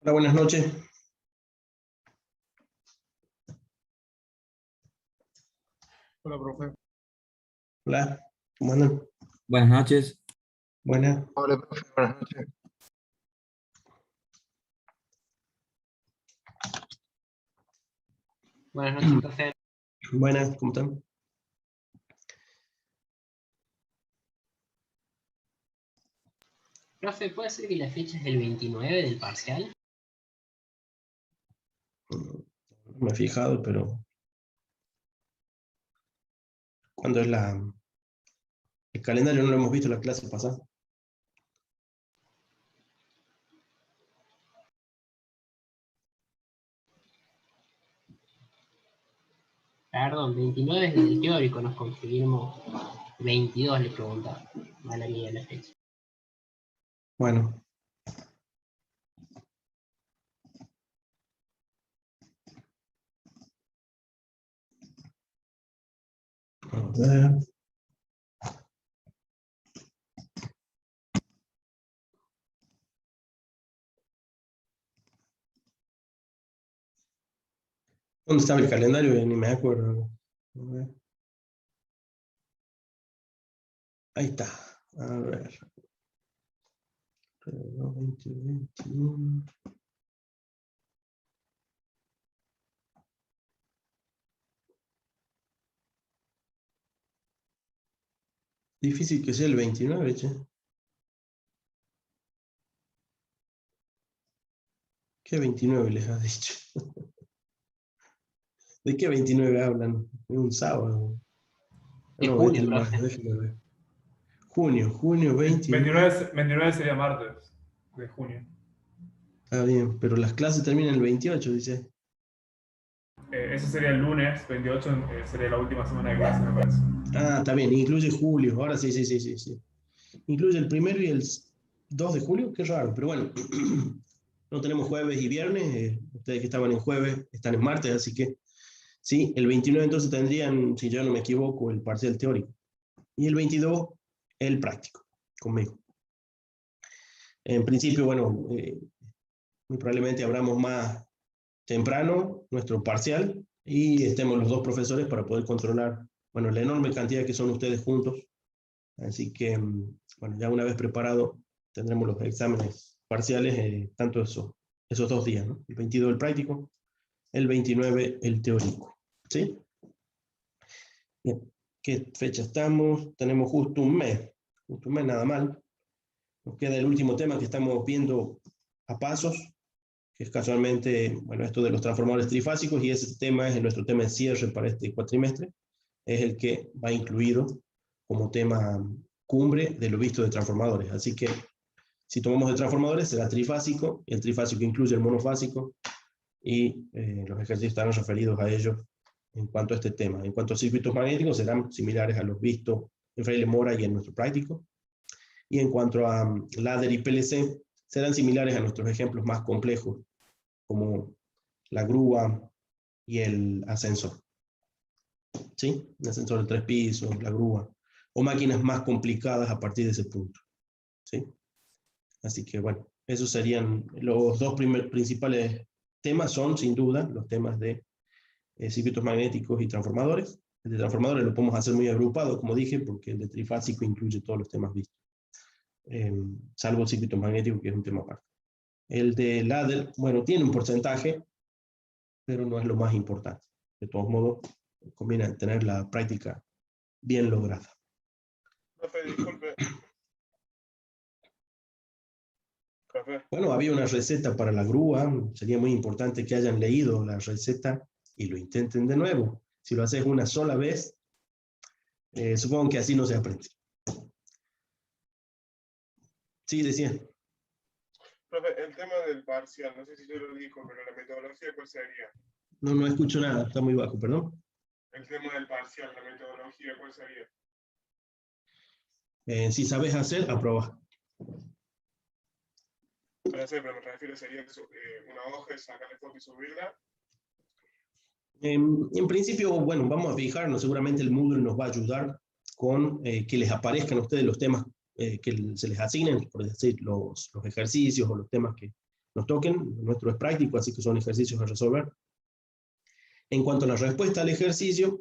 Hola, buenas noches. Hola, profe. Hola, ¿cómo andan? Buenas noches. Buenas. Hola, profe. Buenas noches. Buenas noches, profe. Buenas, ¿cómo están? Profe, ¿puede ser que la fecha es el 29 del parcial? No me he fijado, pero ¿cuándo es el calendario? No lo hemos visto la clase pasada. Perdón, 29 es del teórico, nos confirmó. 22 le preguntaba. Mala mía la fecha. Bueno. A ver. ¿Dónde estaba el calendario? Ni me acuerdo. A ver. Ahí está. A ver. 20, 21. Difícil que sea el 29, che. ¿Qué 29 les has dicho? ¿De qué 29 hablan? Es un sábado. De No, es junio, el profe. martes, déjenme ver. Junio 29. 29 sería martes de junio. Está bien, pero las clases terminan el 28, dice. Ese sería el lunes, 28 sería la última semana de clase, me parece. Ah, está bien, incluye julio. Ahora sí. Incluye el 1 y el 2 de julio, qué raro, pero bueno. No tenemos jueves y viernes. Ustedes que estaban en jueves están en martes, así que sí, el 29 entonces tendrían, si yo no me equivoco, el parcial teórico. Y el 22, el práctico, conmigo. En principio, bueno, muy probablemente abramos más temprano nuestro parcial y estemos los dos profesores para poder controlar, bueno, la enorme cantidad que son ustedes juntos. Así que, bueno, ya una vez preparado, tendremos los exámenes parciales, tanto esos 2 días, ¿no? El 22 el práctico, el 29 el teórico. ¿Sí? Bien. ¿Qué fecha estamos? Tenemos justo un mes nada mal. Nos queda el último tema que estamos viendo a pasos, que es casualmente, bueno, esto de los transformadores trifásicos, y ese tema es nuestro tema de cierre para este cuatrimestre. Es el que va incluido como tema cumbre de lo visto de transformadores. Así que si tomamos de transformadores será trifásico, el trifásico incluye el monofásico y los ejercicios estarán referidos a ellos en cuanto a este tema. En cuanto a circuitos magnéticos serán similares a los vistos en Fraile Mora y en nuestro práctico. Y en cuanto a ladder y PLC serán similares a nuestros ejemplos más complejos como la grúa y el ascensor. ¿Sí? El ascensor de 3 pisos, la grúa, o máquinas más complicadas a partir de ese punto. ¿Sí? Así que bueno, esos serían los dos principales temas, son sin duda los temas de circuitos magnéticos y transformadores. El de transformadores lo podemos hacer muy agrupado, como dije, porque el de trifásico incluye todos los temas vistos, salvo el circuito magnético, que es un tema aparte. El de ladder, bueno, tiene un porcentaje, pero no es lo más importante. De todos modos, conviene tener la práctica bien lograda. Profe, disculpe. Profe. Bueno, había una receta para la grúa. Sería muy importante que hayan leído la receta y lo intenten de nuevo. Si lo haces una sola vez, supongo que así no se aprende. Sí, decía. Profe, el tema del parcial, no sé si yo lo dijo, pero la metodología, ¿cuál sería? No escucho nada, está muy bajo, perdón. El tema del parcial, la metodología, ¿cuál sería? Si sabes hacer, aprobá. No sé, pero me refiero, sería una hoja, sacarle foto y subirla. En principio, bueno, vamos a fijarnos, seguramente el Moodle nos va a ayudar con que les aparezcan a ustedes los temas que se les asignen, por decir, los ejercicios o los temas que nos toquen. Nuestro es práctico, así que son ejercicios a resolver. En cuanto a la respuesta al ejercicio,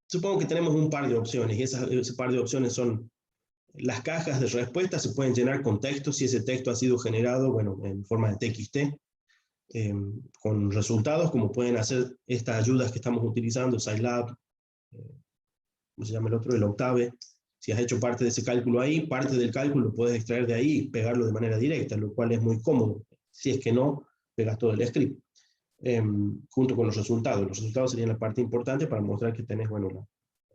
supongo que tenemos un par de opciones, y ese par de opciones son las cajas de respuesta. Se pueden llenar con texto, si ese texto ha sido generado, bueno, en forma de TXT, con resultados, como pueden hacer estas ayudas que estamos utilizando, Scilab, ¿cómo se llama el otro? El Octave. Si has hecho parte de ese cálculo ahí, parte del cálculo lo puedes extraer de ahí y pegarlo de manera directa, lo cual es muy cómodo. Si es que no, pegas todo el script, junto con los resultados. Los resultados serían la parte importante para mostrar que tenés, bueno,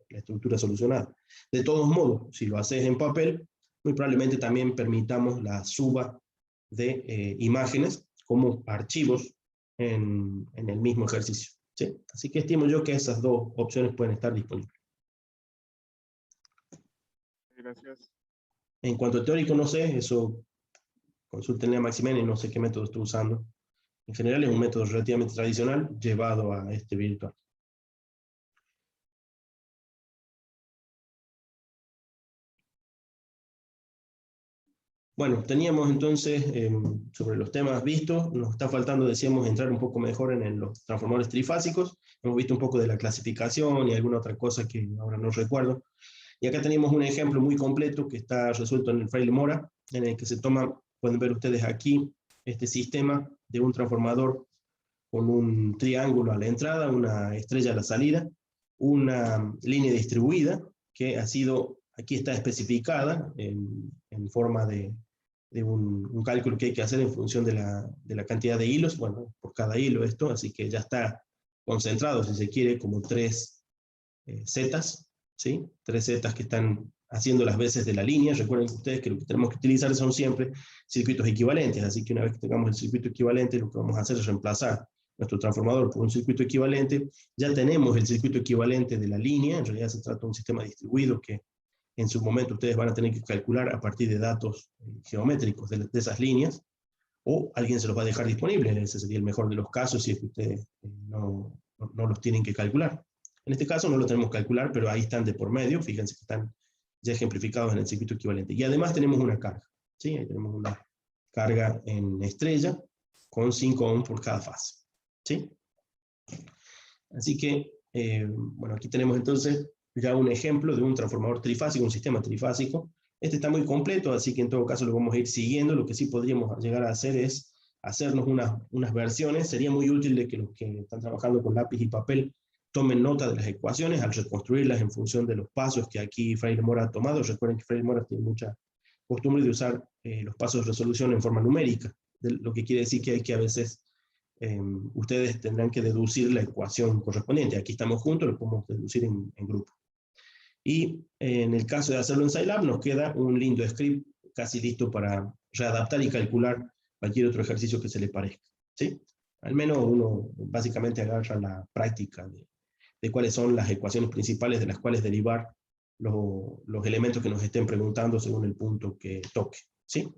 la estructura solucionada. De todos modos, si lo haces en papel, muy probablemente también permitamos la suba de imágenes como archivos en el mismo ejercicio, ¿sí? Así que estimo yo que esas dos opciones pueden estar disponibles. Gracias. En cuanto a teórico, no sé, eso consúltenle a Maximene, no sé qué método está usando. En general es un método relativamente tradicional llevado a este virtual. Bueno, teníamos entonces, sobre los temas vistos, nos está faltando, decíamos, entrar un poco mejor en los transformadores trifásicos. Hemos visto un poco de la clasificación y alguna otra cosa que ahora no recuerdo. Y acá tenemos un ejemplo muy completo que está resuelto en el Fraile Mora, en el que se toma, pueden ver ustedes aquí, este sistema de un transformador con un triángulo a la entrada, una estrella a la salida, una línea distribuida que ha sido, aquí está especificada en forma de un cálculo que hay que hacer en función de la cantidad de hilos, bueno, por cada hilo esto, así que ya está concentrado, si se quiere, como tres zetas, ¿sí? Tres zetas que están haciendo las veces de la línea. Recuerden ustedes que lo que tenemos que utilizar son siempre circuitos equivalentes, así que una vez que tengamos el circuito equivalente, lo que vamos a hacer es reemplazar nuestro transformador por un circuito equivalente. Ya tenemos el circuito equivalente de la línea, en realidad se trata de un sistema distribuido que en su momento ustedes van a tener que calcular a partir de datos geométricos de esas líneas, o alguien se los va a dejar disponibles. Ese sería el mejor de los casos si es que ustedes no los tienen que calcular. En este caso no lo tenemos que calcular, pero ahí están de por medio, fíjense que están ya ejemplificados en el circuito equivalente. Y además tenemos una carga, ¿sí? Ahí tenemos una carga en estrella con 5 ohms por cada fase, ¿sí? Así que, bueno, aquí tenemos entonces ya un ejemplo de un transformador trifásico, un sistema trifásico. Este está muy completo, así que en todo caso lo vamos a ir siguiendo. Lo que sí podríamos llegar a hacer es hacernos unas versiones. Sería muy útil de que los que están trabajando con lápiz y papel tomen nota de las ecuaciones al reconstruirlas en función de los pasos que aquí Fraile Mora ha tomado. Recuerden que Fraile Mora tiene mucha costumbre de usar los pasos de resolución en forma numérica, lo que quiere decir que hay que a veces ustedes tendrán que deducir la ecuación correspondiente. Aquí estamos juntos, lo podemos deducir en grupo. Y en el caso de hacerlo en Scilab, nos queda un lindo script casi listo para readaptar y calcular cualquier otro ejercicio que se le parezca, ¿sí? Al menos uno básicamente agarra la práctica de cuáles son las ecuaciones principales de las cuales derivar los elementos que nos estén preguntando según el punto que toque, ¿sí?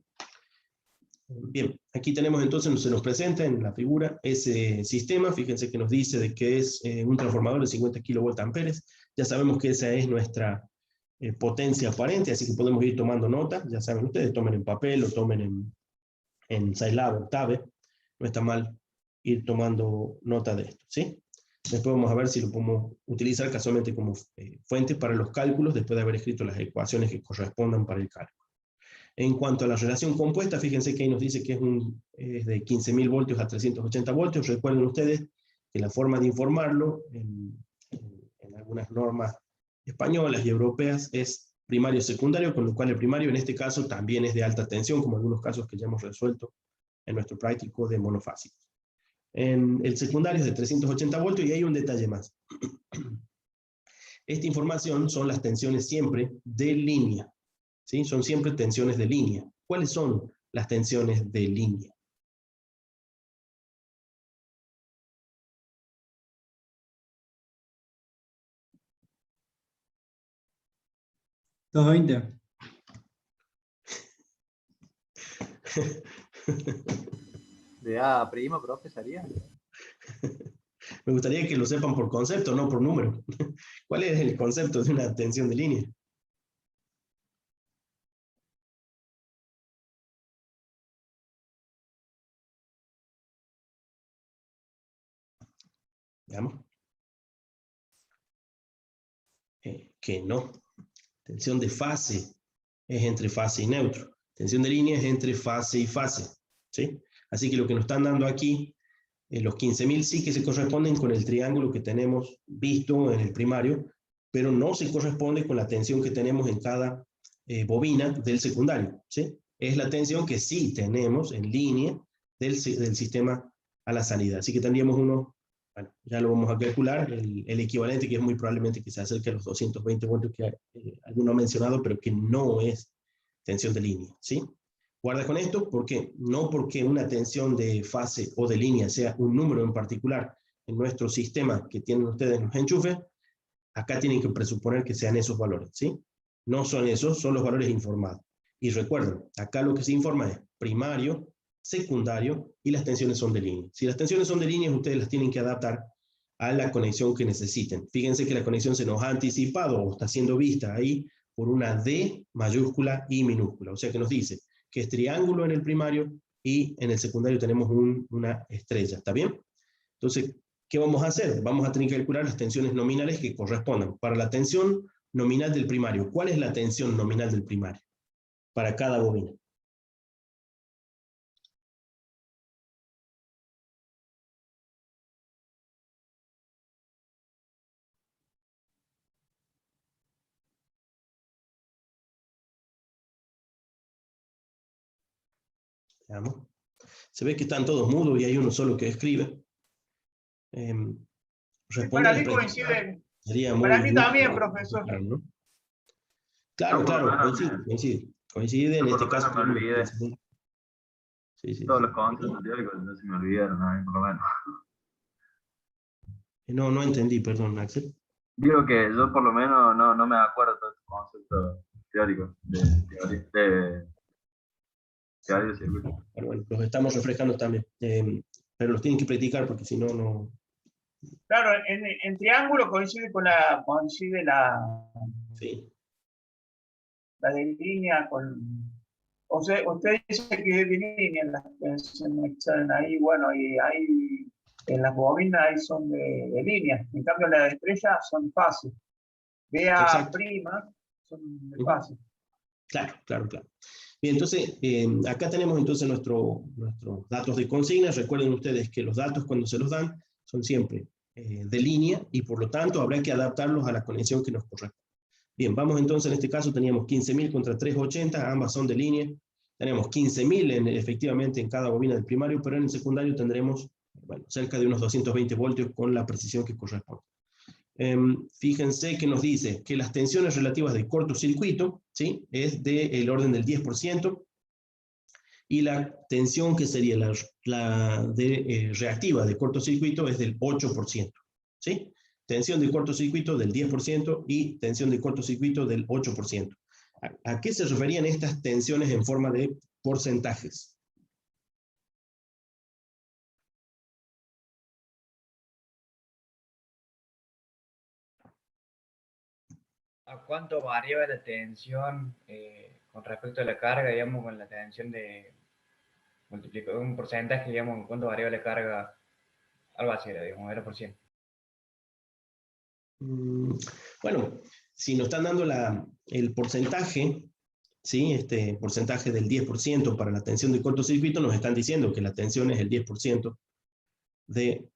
Bien, aquí tenemos entonces, se nos presenta en la figura ese sistema. Fíjense que nos dice de que es un transformador de 50 kVA. Ya sabemos que esa es nuestra potencia aparente, así que podemos ir tomando nota. Ya saben ustedes, tomen en papel o tomen en Scilab, Octave. No está mal ir tomando nota de esto, ¿sí? Después vamos a ver si lo podemos utilizar casualmente como fuente para los cálculos, después de haber escrito las ecuaciones que correspondan para el cálculo. En cuanto a la relación compuesta, fíjense que ahí nos dice que es de 15.000 voltios a 380 voltios. Recuerden ustedes que la forma de informarlo en algunas normas españolas y europeas es primario y secundario, con lo cual el primario en este caso también es de alta tensión, como algunos casos que ya hemos resuelto en nuestro práctico de monofásicos. El secundario es de 380 voltios y hay un detalle más. Esta información son las tensiones siempre de línea, ¿sí? Son siempre tensiones de línea. ¿Cuáles son las tensiones de línea? $220. De A prima, profe, sería. Me gustaría que lo sepan por concepto, no por número. ¿Cuál es el concepto de una tensión de línea? Veamos. Que no. Tensión de fase es entre fase y neutro. Tensión de línea es entre fase y fase. ¿Sí? Así que lo que nos están dando aquí, los 15.000 sí que se corresponden con el triángulo que tenemos visto en el primario, pero no se corresponde con la tensión que tenemos en cada bobina del secundario. ¿Sí? Es la tensión que sí tenemos en línea del sistema a la salida. Así que tendríamos uno, bueno, ya lo vamos a calcular, el equivalente que es muy probablemente que se acerque a los 220 voltios que alguno ha mencionado, pero que no es tensión de línea. ¿Sí? Guarda con esto, ¿por qué? No porque una tensión de fase o de línea sea un número en particular en nuestro sistema que tienen ustedes los enchufes, acá tienen que presuponer que sean esos valores, ¿sí? No son esos, son los valores informados. Y recuerden, acá lo que se informa es primario, secundario y las tensiones son de línea. Si las tensiones son de línea, ustedes las tienen que adaptar a la conexión que necesiten. Fíjense que la conexión se nos ha anticipado o está siendo vista ahí por una D mayúscula y minúscula. O sea que nos dice que es triángulo en el primario y en el secundario tenemos una estrella. ¿Está bien? Entonces, ¿qué vamos a hacer? Vamos a tener que calcular las tensiones nominales que correspondan. Para la tensión nominal del primario, ¿cuál es la tensión nominal del primario? Para cada bobina. Veamos. Se ve que están todos mudos y hay uno solo que escribe. Para mí coincide. Para mí también, profesor. Claro, ¿no? Claro, coincide en este caso. Me olvidé. Sí, todos los conceptos teóricos no se me olvidaron, a mí por lo menos. No entendí, perdón, Axel. Digo que yo por lo menos no me acuerdo de todos estos conceptos teóricos de teoría de circuito. Bueno, los estamos refrescando también, pero los tienen que practicar porque si no, no... Claro, en triángulo coincide la Sí. La de línea con... O sea, usted dice que es de línea las tensiones que salen ahí, bueno, y ahí en las bobinas ahí son de línea. En cambio, las de estrella son fase. BA' son de fase. Claro. Bien, entonces, acá tenemos entonces nuestros datos de consigna. Recuerden ustedes que los datos cuando se los dan son siempre de línea y por lo tanto habrá que adaptarlos a la conexión que nos corresponde. Bien, vamos entonces, en este caso teníamos 15.000 contra 380, ambas son de línea. Tenemos 15.000 efectivamente en cada bobina del primario, pero en el secundario tendremos, bueno, cerca de unos 220 voltios con la precisión que corresponde. Fíjense que nos dice que las tensiones relativas de cortocircuito, ¿sí?, es del orden del 10%, y la tensión que sería la reactiva de cortocircuito es del 8%, ¿sí? Tensión de cortocircuito del 10% y tensión de cortocircuito del 8%. ¿A qué se referían estas tensiones en forma de porcentajes? ¿A cuánto varía la tensión con respecto a la carga, digamos, con la tensión de multiplicar un porcentaje, digamos, cuánto varía la carga? Algo así, digamos, 0%. Bueno, si nos están dando el porcentaje, ¿sí?, este porcentaje del 10% para la tensión de cortocircuito, nos están diciendo que la tensión es el 10% de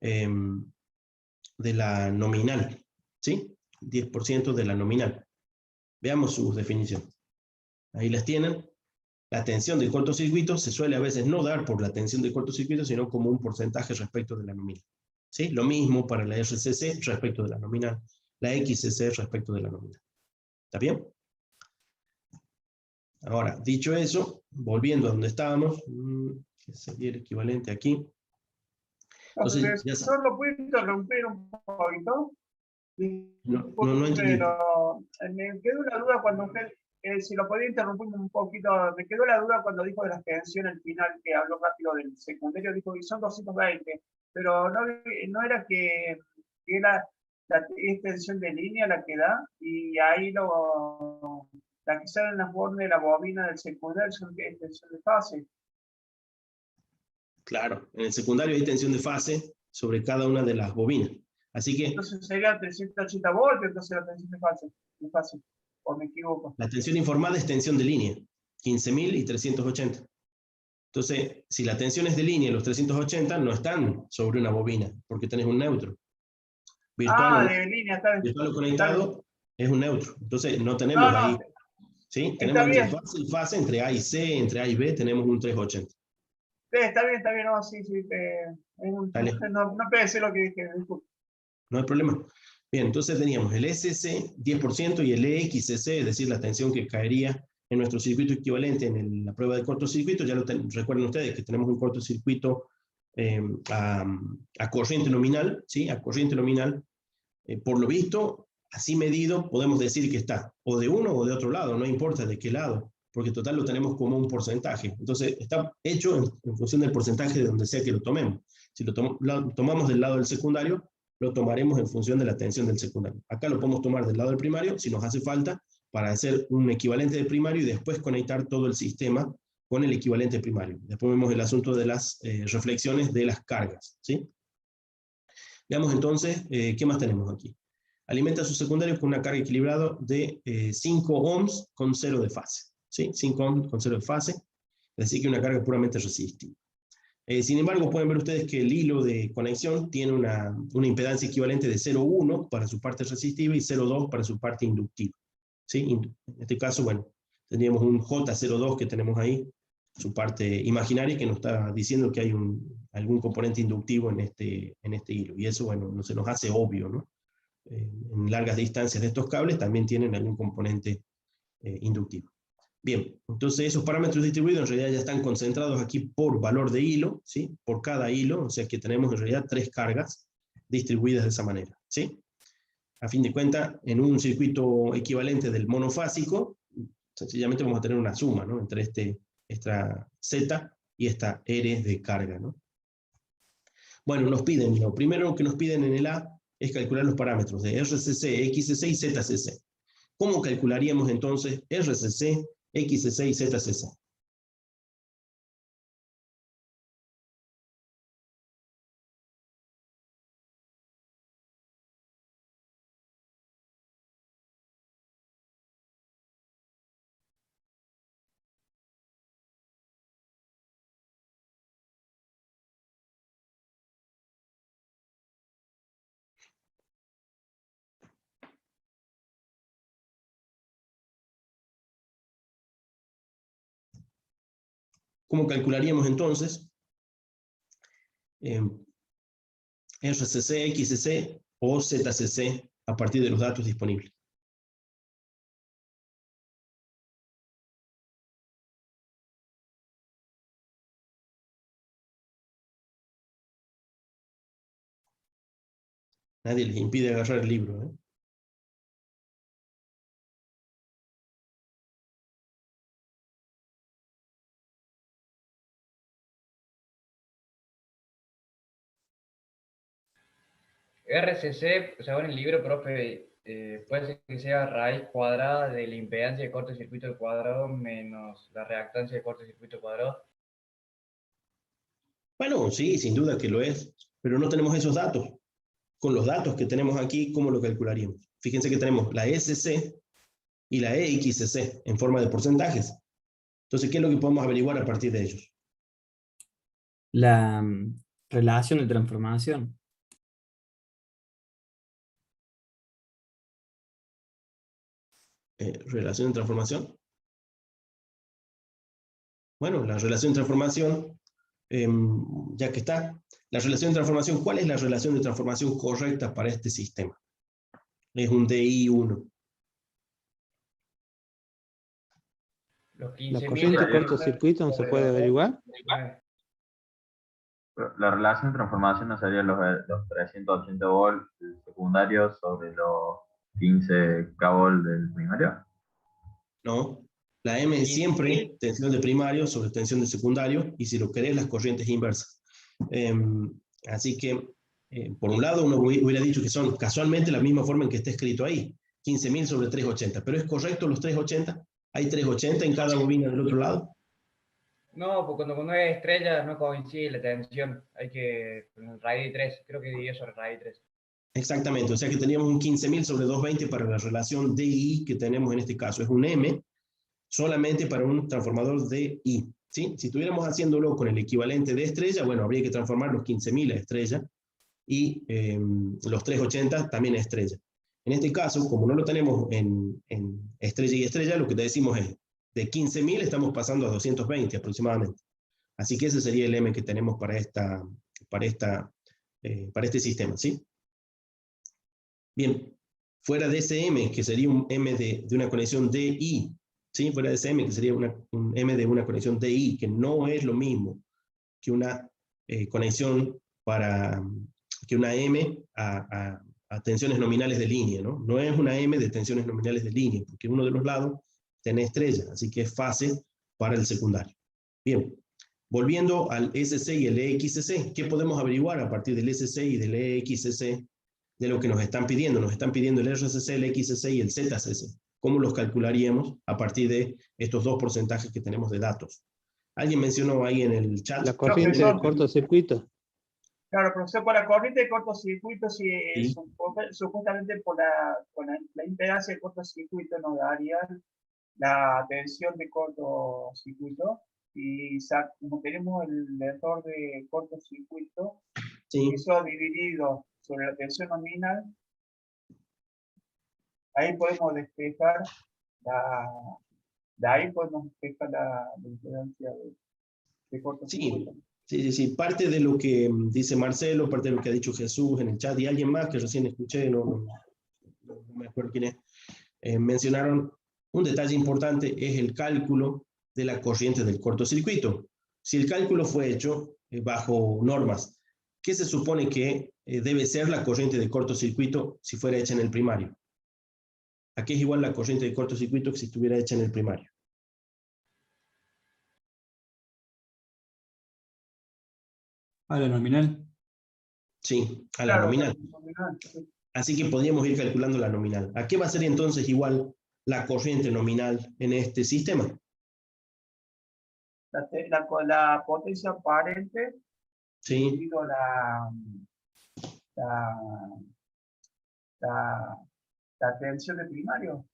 la nominal, ¿sí? 10% de la nominal. Veamos sus definiciones. Ahí las tienen. La tensión de cortocircuito se suele a veces no dar por la tensión de cortocircuito, sino como un porcentaje respecto de la nominal. ¿Sí? Lo mismo para la RCC respecto de la nominal, la XCC respecto de la nominal. ¿Está bien? Ahora, dicho eso, volviendo a donde estábamos, que sería el equivalente aquí. Entonces, ¿Profesor, lo puedo interrumpir un poquito? No entendí. Me quedó una duda cuando usted, si lo podía interrumpir un poquito, me quedó la duda cuando dijo de las tensiones al final, que habló rápido del secundario, dijo que son 220, pero no era que era la tensión de línea la que da, y ahí la que sale en las bordes de la bobina del secundario son tensión de fase. Claro, en el secundario hay tensión de fase sobre cada una de las bobinas. Así que Entonces sería 380 voltios, entonces la tensión es fácil, o me equivoco. la tensión informada es tensión de línea, 15.000 y 380. Entonces, si la tensión es de línea, los 380 no están sobre una bobina, porque tenés un neutro. Virtual, De línea, está bien. virtual o conectado es un neutro. Entonces, no tenemos No, ahí. ¿Sí? está Tenemos entre bien. fase y fase, entre A y C, entre A y B, tenemos un 380. Está bien, no, sí, Dale. no pensé lo que dije, disculpe. No hay problema. Bien, entonces teníamos el SC 10% y el EXC, es decir, la tensión que caería en nuestro circuito equivalente en la prueba de cortocircuito. Ya recuerden ustedes que tenemos un cortocircuito a corriente nominal, ¿sí? A corriente nominal. Por lo visto, así medido, podemos decir que está o de uno o de otro lado, no importa de qué lado, porque total lo tenemos como un porcentaje. Entonces, está hecho en función del porcentaje de donde sea que lo tomemos. Si lo tomamos del lado del secundario, lo tomaremos en función de la tensión del secundario. Acá lo podemos tomar del lado del primario, si nos hace falta, para hacer un equivalente de primario y después conectar todo el sistema con el equivalente primario. Después vemos el asunto de las reflexiones de las cargas, ¿sí? Veamos entonces, ¿qué más tenemos aquí? Alimenta su secundario con una carga equilibrada de 5 ohms con 0 de fase, ¿sí? 5 ohms con 0 de fase, es decir que una carga puramente resistiva. Sin embargo, pueden ver ustedes que el hilo de conexión tiene una impedancia equivalente de 0,1 para su parte resistiva y 0,2 para su parte inductiva, ¿sí? En este caso, bueno, tendríamos un J02 que tenemos ahí, su parte imaginaria, que nos está diciendo que hay algún componente inductivo en este hilo. Y eso, bueno, no se nos hace obvio, ¿no? En largas distancias de estos cables también tienen algún componente inductivo. Bien, entonces esos parámetros distribuidos en realidad ya están concentrados aquí por valor de hilo, ¿sí? Por cada hilo, o sea que tenemos en realidad 3 cargas distribuidas de esa manera, ¿sí? A fin de cuentas, en un circuito equivalente del monofásico, sencillamente vamos a tener una suma, ¿no? Entre esta Z y esta R de carga, ¿no? Bueno, nos piden, lo primero que nos piden en el A es calcular los parámetros de RCC, XCC y ZCC. ¿Cómo calcularíamos entonces RCC, XCC y ZCC? ¿Cómo calcularíamos entonces RCC, XCC o ZCC a partir de los datos disponibles? Nadie les impide agarrar el libro, ¿eh? RCC, según el libro, profe, puede ser que sea raíz cuadrada de la impedancia de cortocircuito al cuadrado menos la reactancia de cortocircuito al cuadrado. Bueno, sí, sin duda que lo es, pero no tenemos esos datos. Con los datos que tenemos aquí, ¿cómo lo calcularíamos? Fíjense que tenemos la SC y la EXC en forma de porcentajes. Entonces, ¿qué es lo que podemos averiguar a partir de ellos? La relación de transformación. Relación de transformación. Bueno, la relación de transformación, ya que está, la relación de transformación, ¿cuál es la relación de transformación correcta para este sistema? Es un DI1. Los La 15.000 corriente cortocircuito no se puede averiguar. La relación de transformación no sería los 380 volts del secundario sobre los 15 kV del primario. No, la M es siempre tensión de primario sobre tensión de secundario, y si lo querés, las corrientes inversas. Así que, por un lado, uno hubiera dicho que son casualmente la misma forma en que está escrito ahí, 15.000 sobre 380, pero ¿es correcto los 380? ¿Hay 380 en cada bobina del otro lado? No, porque cuando es estrella no coincide la tensión. Hay que, raíz de 3, creo que dividió sobre raíz de 3. Exactamente, o sea que teníamos un 15.000 sobre 220 para la relación DI que tenemos en este caso. Es un M solamente para un transformador DI. ¿Sí? Si estuviéramos haciéndolo con el equivalente de estrella, bueno, habría que transformar los 15.000 a estrella y los 380 también a estrella. En este caso, como no lo tenemos en estrella y estrella, lo que te decimos es, de 15.000 estamos pasando a 220 aproximadamente. Así que ese sería el M que tenemos para este sistema, ¿sí? Bien, fuera de ese M, que sería un M de una conexión DI, ¿sí? Fuera de ese M, que sería un M de una conexión DI, que no es lo mismo que una conexión que una M a tensiones nominales de línea, ¿no? No es una M de tensiones nominales de línea, porque uno de los lados tiene estrella, así que es fase para el secundario. Bien, volviendo al SC y el EXC, ¿qué podemos averiguar a partir del SC y del EXC de lo que nos están pidiendo? Nos están pidiendo el RCC, el XCC y el ZCC. ¿Cómo los calcularíamos a partir de estos dos porcentajes que tenemos de datos? ¿Alguien mencionó ahí en el chat? La corriente de cortocircuito. Claro, profesor, por la corriente de cortocircuito, si Sí. supuestamente por la impedancia de cortocircuito nos daría la tensión de cortocircuito, y como tenemos el vector de cortocircuito, Sí. eso dividido sobre la tensión nominal, ahí podemos despejar de ahí podemos despejar la impedancia de cortocircuito. Sí. Parte de lo que dice Marcelo, parte de lo que ha dicho Jesús en el chat y alguien más que recién escuché, no me acuerdo quién es, mencionaron un detalle importante, es el cálculo de la corriente del cortocircuito. Si el cálculo fue hecho bajo normas, ¿qué se supone que debe ser la corriente de cortocircuito si fuera hecha en el primario? ¿A qué es igual la corriente de cortocircuito que si estuviera hecha en el primario? ¿A la nominal? Sí, a la Claro, nominal. sí. Así que podríamos ir calculando la nominal. ¿A qué va a ser entonces igual la corriente nominal en este sistema? La potencia aparente Sí, dividido la tensión de primario.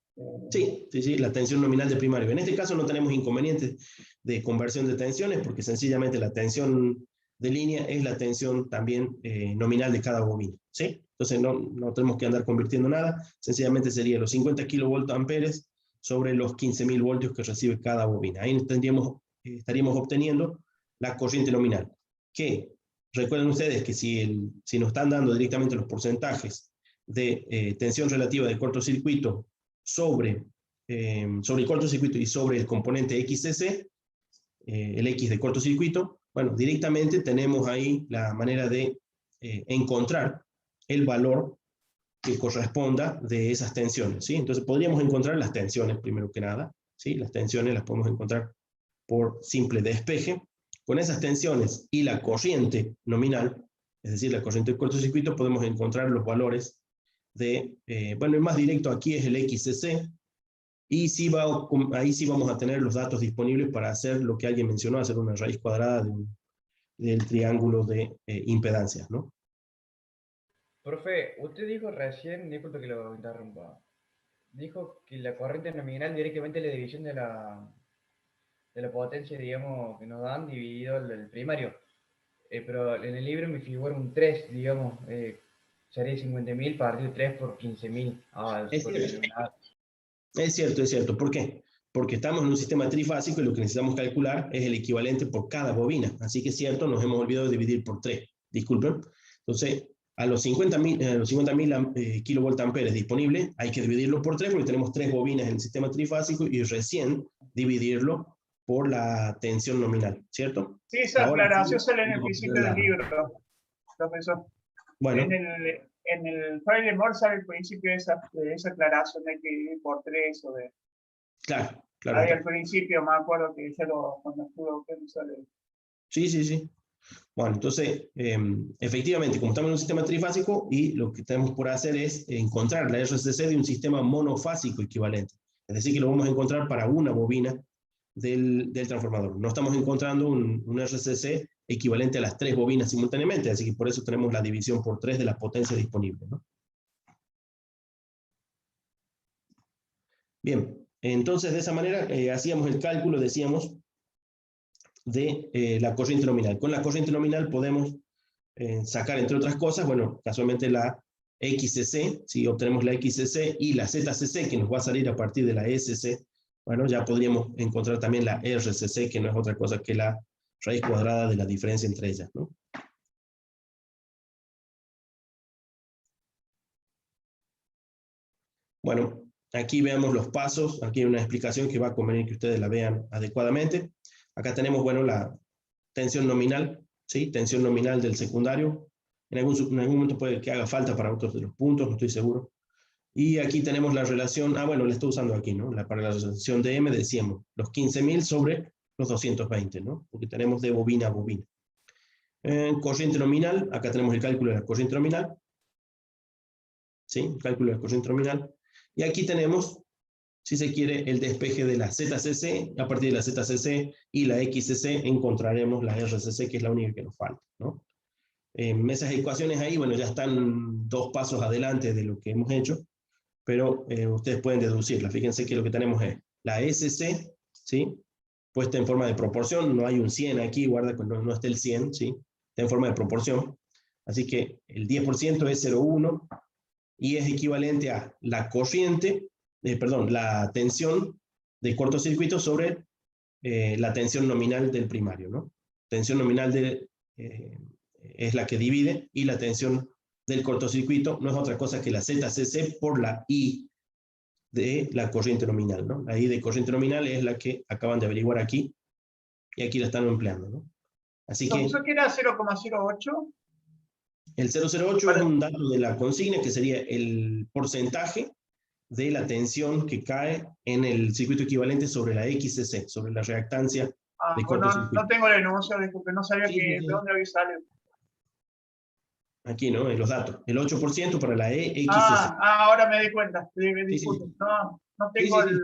sí, la tensión nominal de primario. En este caso no tenemos inconvenientes de conversión de tensiones porque sencillamente la tensión de línea es la tensión también nominal de cada bobina, ¿sí? Entonces no tenemos que andar convirtiendo nada, sencillamente sería los 50 kilovoltamperes sobre los 15.000 voltios que recibe cada bobina. Ahí estaríamos obteniendo la corriente nominal, que recuerden ustedes que si nos están dando directamente los porcentajes de tensión relativa de cortocircuito sobre el cortocircuito y sobre el componente XCC, el X de cortocircuito, bueno, directamente tenemos ahí la manera de encontrar el valor que corresponda de esas tensiones, ¿sí? Entonces podríamos encontrar las tensiones primero que nada, ¿sí? Las tensiones las podemos encontrar por simple despeje. Con esas tensiones y la corriente nominal, es decir, la corriente de cortocircuito, podemos encontrar los valores de, bueno, el más directo aquí es el XCC, y ahí sí vamos a tener los datos disponibles para hacer lo que alguien mencionó, hacer una raíz cuadrada del triángulo de impedancias, ¿no? Profe, usted dijo recién, disculpe que lo interrumpa, dijo que la corriente nominal directamente es la división de la potencia, digamos, que nos dan dividido el primario. Pero en el libro me figura un 3, digamos, sería 50.000 partido 3 por 15.000. Es cierto. ¿Por qué? Porque estamos en un sistema trifásico y lo que necesitamos calcular es el equivalente por cada bobina. Así que es cierto, nos hemos olvidado de dividir por 3. Disculpen. Entonces, a los 50.000 kilovoltamperes disponibles, hay que dividirlo por 3 porque tenemos 3 bobinas en el sistema trifásico y recién dividirlo por la tensión nominal, ¿cierto? Sí, esa Ahora, aclaración sale en el principio del libro, profesor. Bueno, En el file de Moore sale el principio de esa aclaración de que dividir por 3 o de... claro. Ahí al principio me acuerdo que ya cuando estuvo que sale. Sí. Bueno, entonces, efectivamente, como estamos en un sistema trifásico, y lo que tenemos por hacer es encontrar la RCC de un sistema monofásico equivalente. Es decir, que lo vamos a encontrar para una bobina del transformador. No estamos encontrando un RCC equivalente a las 3 bobinas simultáneamente, así que por eso tenemos la división por 3 de la potencia disponible, ¿no? Bien, entonces de esa manera hacíamos el cálculo, decíamos, de la corriente nominal. Con la corriente nominal podemos sacar, entre otras cosas, bueno, casualmente la XCC, si obtenemos la XCC y la ZCC, que nos va a salir a partir de la SC, bueno, ya podríamos encontrar también la RCC, que no es otra cosa que la raíz cuadrada de la diferencia entre ellas, ¿no? Bueno, aquí veamos los pasos, aquí hay una explicación que va a convenir que ustedes la vean adecuadamente. Acá tenemos, bueno, la tensión nominal, ¿sí? Tensión nominal del secundario. En algún momento puede que haga falta para otros de los puntos, no estoy seguro. Y aquí tenemos la relación, bueno, la estoy usando aquí, ¿no? Para la relación de M decíamos los 15.000 sobre los 220, ¿no? Porque tenemos de bobina a bobina. Corriente nominal, acá tenemos el cálculo de la corriente nominal. ¿Sí? El cálculo de la corriente nominal. Y aquí tenemos, si se quiere, el despeje de la ZCC. A partir de la ZCC y la XCC encontraremos la RCC, que es la única que nos falta, ¿no? Esas ecuaciones ahí, bueno, ya están 2 pasos adelante de lo que hemos hecho, pero ustedes pueden deducirla. Fíjense que lo que tenemos es la SC, ¿sí? Puesta en forma de proporción, no hay un 100 aquí, guarda que no está el 100, ¿sí? Está en forma de proporción. Así que el 10% es 0,1 y es equivalente a la corriente, la tensión de cortocircuito sobre la tensión nominal del primario, ¿no? Tensión nominal es la que divide, y la tensión del cortocircuito no es otra cosa que la ZCC por la I de la corriente nominal, ¿no? La I de corriente nominal es la que acaban de averiguar aquí, y aquí la están empleando, ¿no? Así que... ¿Eso que era 0,08? El 0,08 es un dato de la consigna, que sería el porcentaje de la tensión que cae en el circuito equivalente sobre la XCC, sobre la reactancia de cortocircuito. No tengo la enunciado, disculpe, no sabía Sí. de dónde había salido. Aquí, ¿no? En los datos. El 8% para la EXCC. Ahora me di cuenta. Disculpe. Sí. No tengo el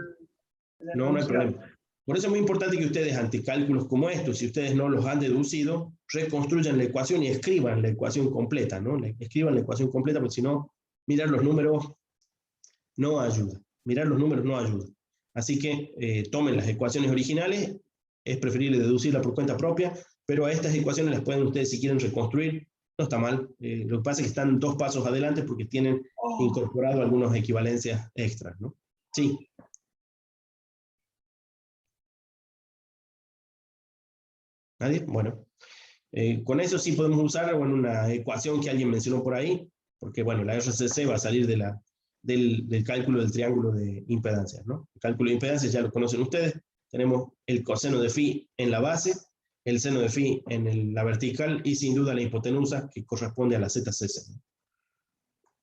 No hay problema. Por eso es muy importante que ustedes, ante cálculos como estos, si ustedes no los han deducido, reconstruyan la ecuación y escriban la ecuación completa, ¿no? Escriban la ecuación completa, porque si no, mirar los números no ayuda. Mirar los números no ayuda. Así que tomen las ecuaciones originales, es preferible deducirla por cuenta propia, pero a estas ecuaciones las pueden ustedes, si quieren, reconstruir. No está mal. Lo que pasa es que están 2 pasos adelante porque tienen incorporado algunas equivalencias extras, ¿no? Sí. ¿Nadie? Bueno. Con eso sí podemos usar, bueno, una ecuación que alguien mencionó por ahí, porque bueno, la RCC va a salir del cálculo del triángulo de impedancias, ¿no? El cálculo de impedancias ya lo conocen ustedes. Tenemos el coseno de phi en la base, el seno de phi en la vertical, y sin duda la hipotenusa, que corresponde a la ZCC.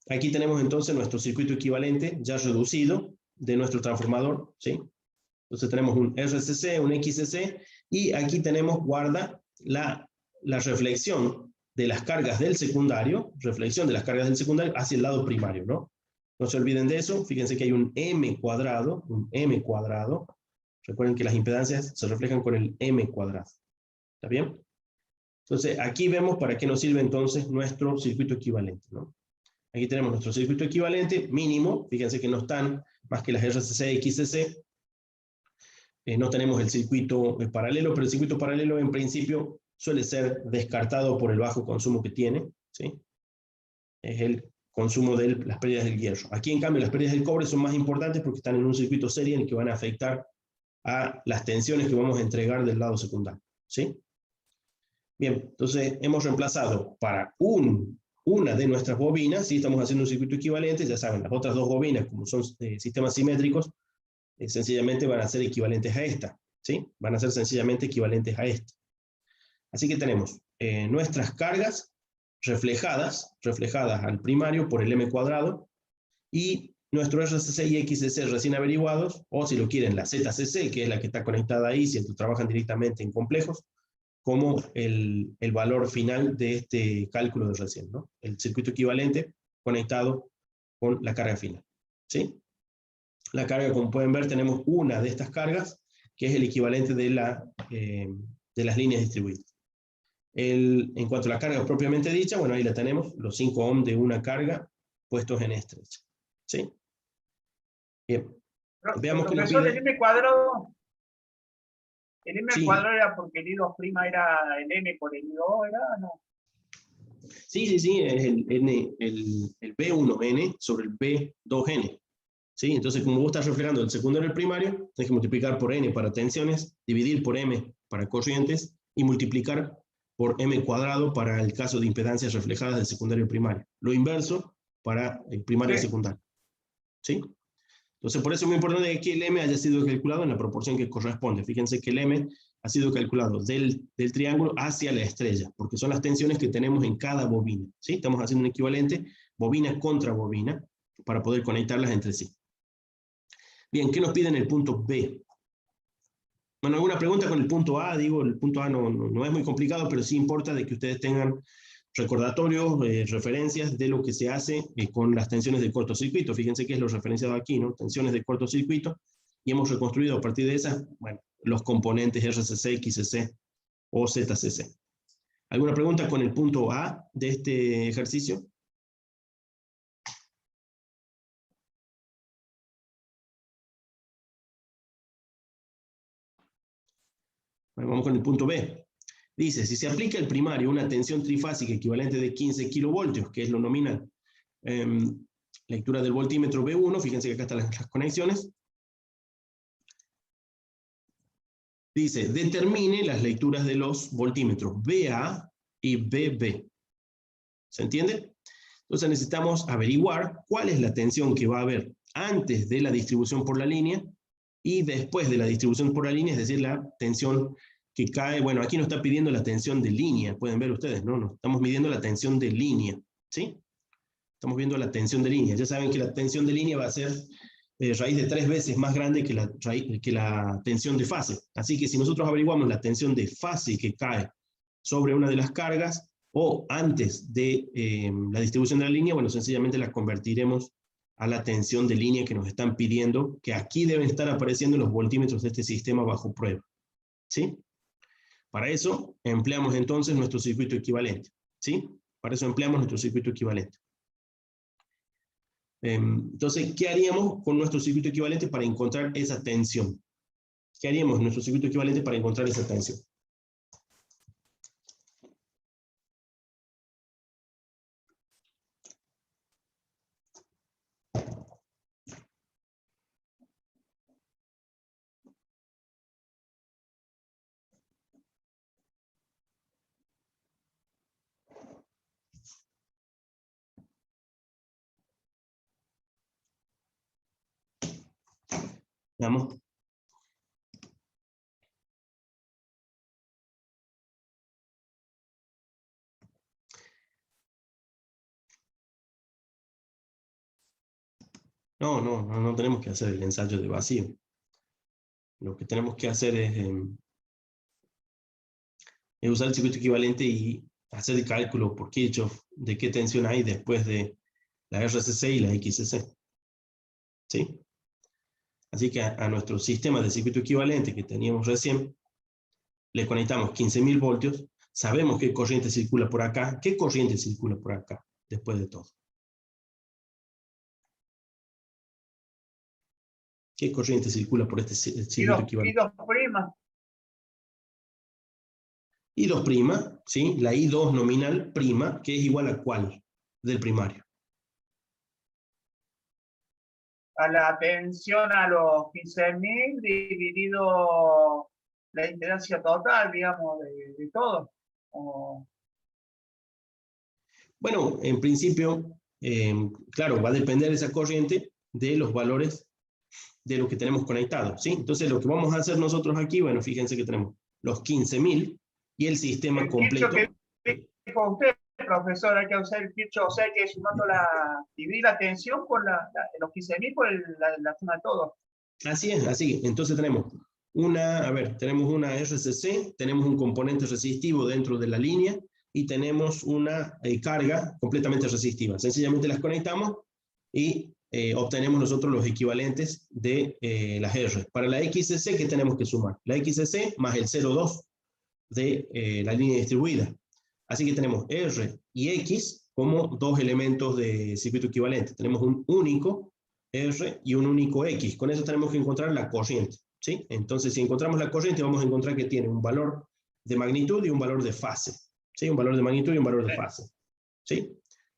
Aquí tenemos entonces nuestro circuito equivalente ya reducido de nuestro transformador, ¿sí? Entonces tenemos un RCC, un XCC, y aquí tenemos, guarda, la reflexión de las cargas del secundario, hacia el lado primario, ¿no? No se olviden de eso. Fíjense que hay un M cuadrado, Recuerden que las impedancias se reflejan con el M cuadrado. ¿Está bien? Entonces, aquí vemos para qué nos sirve entonces nuestro circuito equivalente, ¿no? Aquí tenemos nuestro circuito equivalente mínimo. Fíjense que no están más que las RCC y XCC. No tenemos el circuito paralelo, pero el circuito paralelo en principio suele ser descartado por el bajo consumo que tiene, ¿sí? Es el consumo de las pérdidas del hierro. Aquí, en cambio, las pérdidas del cobre son más importantes porque están en un circuito serie en el que van a afectar a las tensiones que vamos a entregar del lado secundario, ¿sí? Bien, entonces hemos reemplazado para una de nuestras bobinas, ¿sí? Estamos haciendo un circuito equivalente, ya saben, las otras 2 bobinas, como son sistemas simétricos, sencillamente van a ser equivalentes a esta, ¿sí? Van a ser sencillamente equivalentes a esta. Así que tenemos nuestras cargas reflejadas al primario por el M cuadrado, y nuestro RCC y XCC recién averiguados, o si lo quieren, la ZCC, que es la que está conectada ahí, si trabajan directamente en complejos, como el valor final de este cálculo de recién, ¿no? El circuito equivalente conectado con la carga final, ¿sí? La carga, como pueden ver, tenemos una de estas cargas, que es el equivalente de las líneas distribuidas. En cuanto a la carga propiamente dicha, bueno, ahí la tenemos, los 5 ohm de una carga puestos en estrecha, ¿sí? Bien. Veamos qué nos Profesor, pide. el m cuadrado. El m Sí. cuadrado era porque el I2' era el n por el I2, ¿era? No. Sí, es el B1N sobre el B2N. ¿Sí? Entonces, como vos estás reflejando el secundario y el primario, tenés que multiplicar por N para tensiones, dividir por M para corrientes y multiplicar por M cuadrado para el caso de impedancias reflejadas del secundario y primario. Lo inverso para el primario y Sí. secundario. ¿Sí? Entonces, por eso es muy importante que el M haya sido calculado en la proporción que corresponde. Fíjense que el M ha sido calculado del triángulo hacia la estrella, porque son las tensiones que tenemos en cada bobina. ¿Sí? Estamos haciendo un equivalente bobina contra bobina para poder conectarlas entre sí. Bien, ¿qué nos piden en el punto B? Bueno, alguna pregunta con el punto A, digo, el punto A no es muy complicado, pero sí importa de que ustedes tengan recordatorios, referencias de lo que se hace con las tensiones de cortocircuito. Fíjense que es lo referenciado aquí, ¿no? Tensiones de cortocircuito, y hemos reconstruido a partir de esas, bueno, los componentes RCC, XCC o ZCC. ¿Alguna pregunta con el punto A de este ejercicio? Bueno, vamos con el punto B. Dice, si se aplica el primario una tensión trifásica equivalente de 15 kilovoltios, que es lo nominal, lectura del voltímetro B1, fíjense que acá están las conexiones. Dice, determine las lecturas de los voltímetros BA y BB. ¿Se entiende? Entonces necesitamos averiguar cuál es la tensión que va a haber antes de la distribución por la línea y después de la distribución por la línea, es decir, la tensión que cae. Bueno, aquí nos está pidiendo la tensión de línea, pueden ver ustedes, ¿no? Nos estamos midiendo la tensión de línea, ¿sí? Estamos viendo la tensión de línea. Ya saben que la tensión de línea va a ser raíz de 3 veces más grande que la tensión de fase. Así que si nosotros averiguamos la tensión de fase que cae sobre una de las cargas, o antes de la distribución de la línea, bueno, sencillamente la convertiremos a la tensión de línea que nos están pidiendo, que aquí deben estar apareciendo los voltímetros de este sistema bajo prueba. ¿Sí? Para eso empleamos entonces nuestro circuito equivalente. ¿Sí? Para eso empleamos nuestro circuito equivalente. Entonces, ¿qué haríamos con nuestro circuito equivalente para encontrar esa tensión? ¿Qué haríamos en nuestro circuito equivalente para encontrar esa tensión? Veamos. No tenemos que hacer el ensayo de vacío. Lo que tenemos que hacer es usar el circuito equivalente y hacer el cálculo por Kirchhoff de qué tensión hay después de la RCC y la XCC. ¿Sí? Así que a nuestro sistema de circuito equivalente que teníamos recién, le conectamos 15.000 voltios, sabemos qué corriente circula por acá, qué corriente circula por acá, después de todo. ¿Qué corriente circula por este circuito equivalente? I2', ¿sí? La I2 nominal prima, que es igual a ¿cuál? Del primario. A la tensión a los 15.000 dividido la impedancia total, digamos, de todo. Bueno, en principio, claro, va a depender esa corriente de los valores de lo que tenemos conectado, ¿sí? Entonces, lo que vamos a hacer nosotros aquí, bueno, fíjense que tenemos los 15.000 y el sistema el completo. Que dijo usted, profesor, hay que usar el Kirchhoff, o sea, que sumando dividir la tensión por los 15.000 por la suma de todo. Así es, así. Entonces tenemos tenemos una RCC, tenemos un componente resistivo dentro de la línea y tenemos una carga completamente resistiva. Sencillamente las conectamos y obtenemos nosotros los equivalentes de las R. Para la XCC, ¿qué tenemos que sumar? La XCC más el 0,2 de la línea distribuida. Así que tenemos R y X como dos elementos de circuito equivalente. Tenemos un único R y un único X. Con eso tenemos que encontrar la corriente, ¿sí? Entonces, si encontramos la corriente, vamos a encontrar que tiene un valor de magnitud y un valor de fase, ¿sí? Un valor de magnitud y un valor de fase, ¿sí?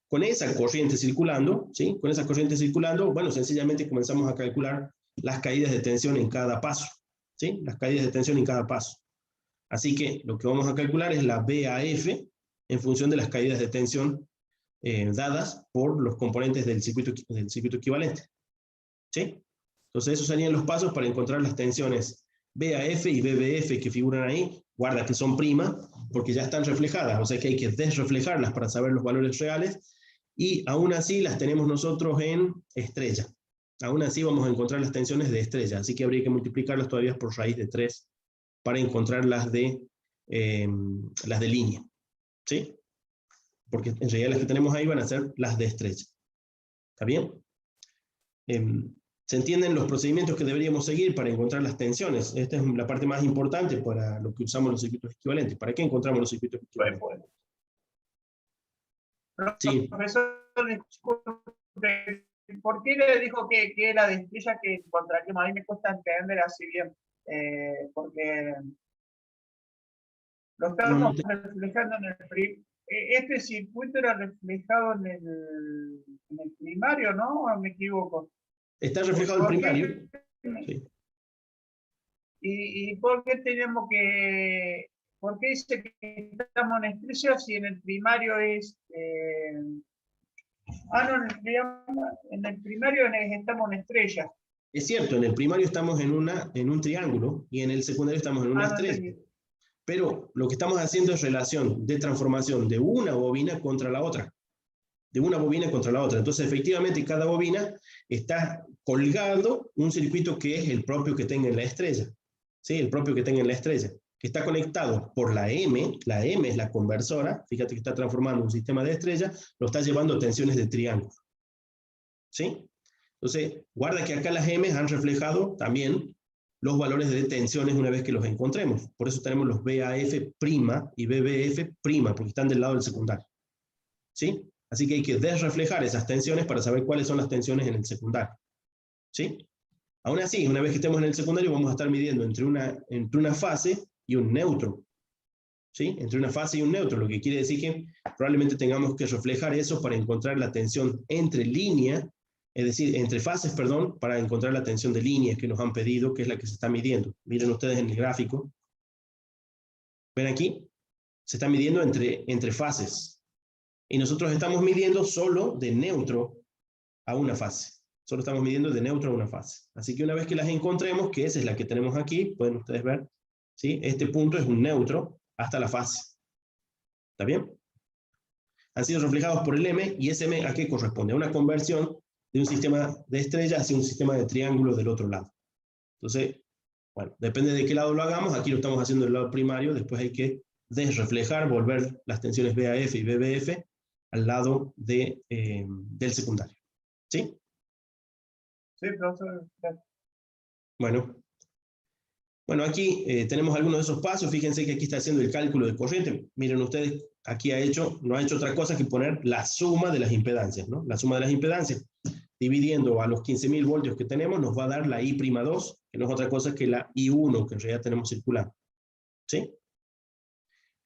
Con esa corriente circulando, ¿sí? Con esa corriente circulando, bueno, sencillamente comenzamos a calcular las caídas de tensión en cada paso, ¿sí? Las caídas de tensión en cada paso. Así que lo que vamos a calcular es la BAF en función de las caídas de tensión dadas por los componentes del circuito equivalente, ¿sí? Entonces esos serían los pasos para encontrar las tensiones BAF y BBF que figuran ahí. Guarda que son prima porque ya están reflejadas, o sea que hay que desreflejarlas para saber los valores reales, y aún así las tenemos nosotros en estrella. Aún así vamos a encontrar las tensiones de estrella, así que habría que multiplicarlas todavía por raíz de 3 para encontrar las de línea, ¿sí? Porque en realidad las que tenemos ahí van a ser las de estrella. ¿Está bien? ¿Se entienden los procedimientos que deberíamos seguir para encontrar las tensiones? Esta es la parte más importante para lo que usamos los circuitos equivalentes. ¿Para qué encontramos los circuitos equivalentes? Sí. Profesor, disculpe, ¿por qué le dijo que la de estrella que encontraríamos? A mí me cuesta entender así bien, porque lo estamos reflejando en el este circuito era reflejado en el primario, ¿no? ¿O me equivoco? Está reflejado el primario. Sí. ¿Y por qué tenemos que... ¿Por qué dice que estamos en estrella si en el primario es... no, en el primario estamos en estrella. Es cierto, en el primario estamos en un triángulo y en el secundario estamos en una estrella. Pero lo que estamos haciendo es relación de transformación de una bobina contra la otra. De una bobina contra la otra. Entonces, efectivamente, cada bobina está colgado un circuito que es el propio que tenga en la estrella. ¿Sí? El propio que tenga en la estrella. Que está conectado por la M. La M es la conversora. Fíjate que está transformando un sistema de estrella. Lo está llevando a tensiones de triángulo. ¿Sí? Entonces, guarda que acá las M han reflejado también los valores de tensiones una vez que los encontremos. Por eso tenemos los BAF' y BBF', porque están del lado del secundario. ¿Sí? Así que hay que desreflejar esas tensiones para saber cuáles son las tensiones en el secundario. ¿Sí? Aún así, una vez que estemos en el secundario, vamos a estar midiendo entre una fase y un neutro. ¿Sí? Entre una fase y un neutro, lo que quiere decir que probablemente tengamos que reflejar eso para encontrar la tensión entre línea, es decir, entre fases, perdón, para encontrar la tensión de líneas que nos han pedido, que es la que se está midiendo. Miren ustedes en el gráfico. ¿Ven aquí? Se está midiendo entre fases. Y nosotros estamos midiendo solo de neutro a una fase. Solo estamos midiendo de neutro a una fase. Así que una vez que las encontremos, que esa es la que tenemos aquí, pueden ustedes ver, ¿sí? Este punto es un neutro hasta la fase. ¿Está bien? Han sido reflejados por el M, y ese M, ¿a qué corresponde? A una conversión de un sistema de estrella hacia un sistema de triángulo del otro lado. Entonces, bueno, depende de qué lado lo hagamos. Aquí lo estamos haciendo del lado primario, después hay que desreflejar, volver las tensiones BAF y BBF al lado del secundario. ¿Sí? Sí, profesor. Bueno, aquí tenemos algunos de esos pasos. Fíjense que aquí está haciendo el cálculo de corriente. Miren ustedes, aquí no ha hecho otra cosa que poner la suma de las impedancias, ¿no? La suma de las impedancias. Dividiendo a los 15.000 voltios que tenemos, nos va a dar la I'2, que no es otra cosa que la I1, que en realidad tenemos circulando. ¿Sí?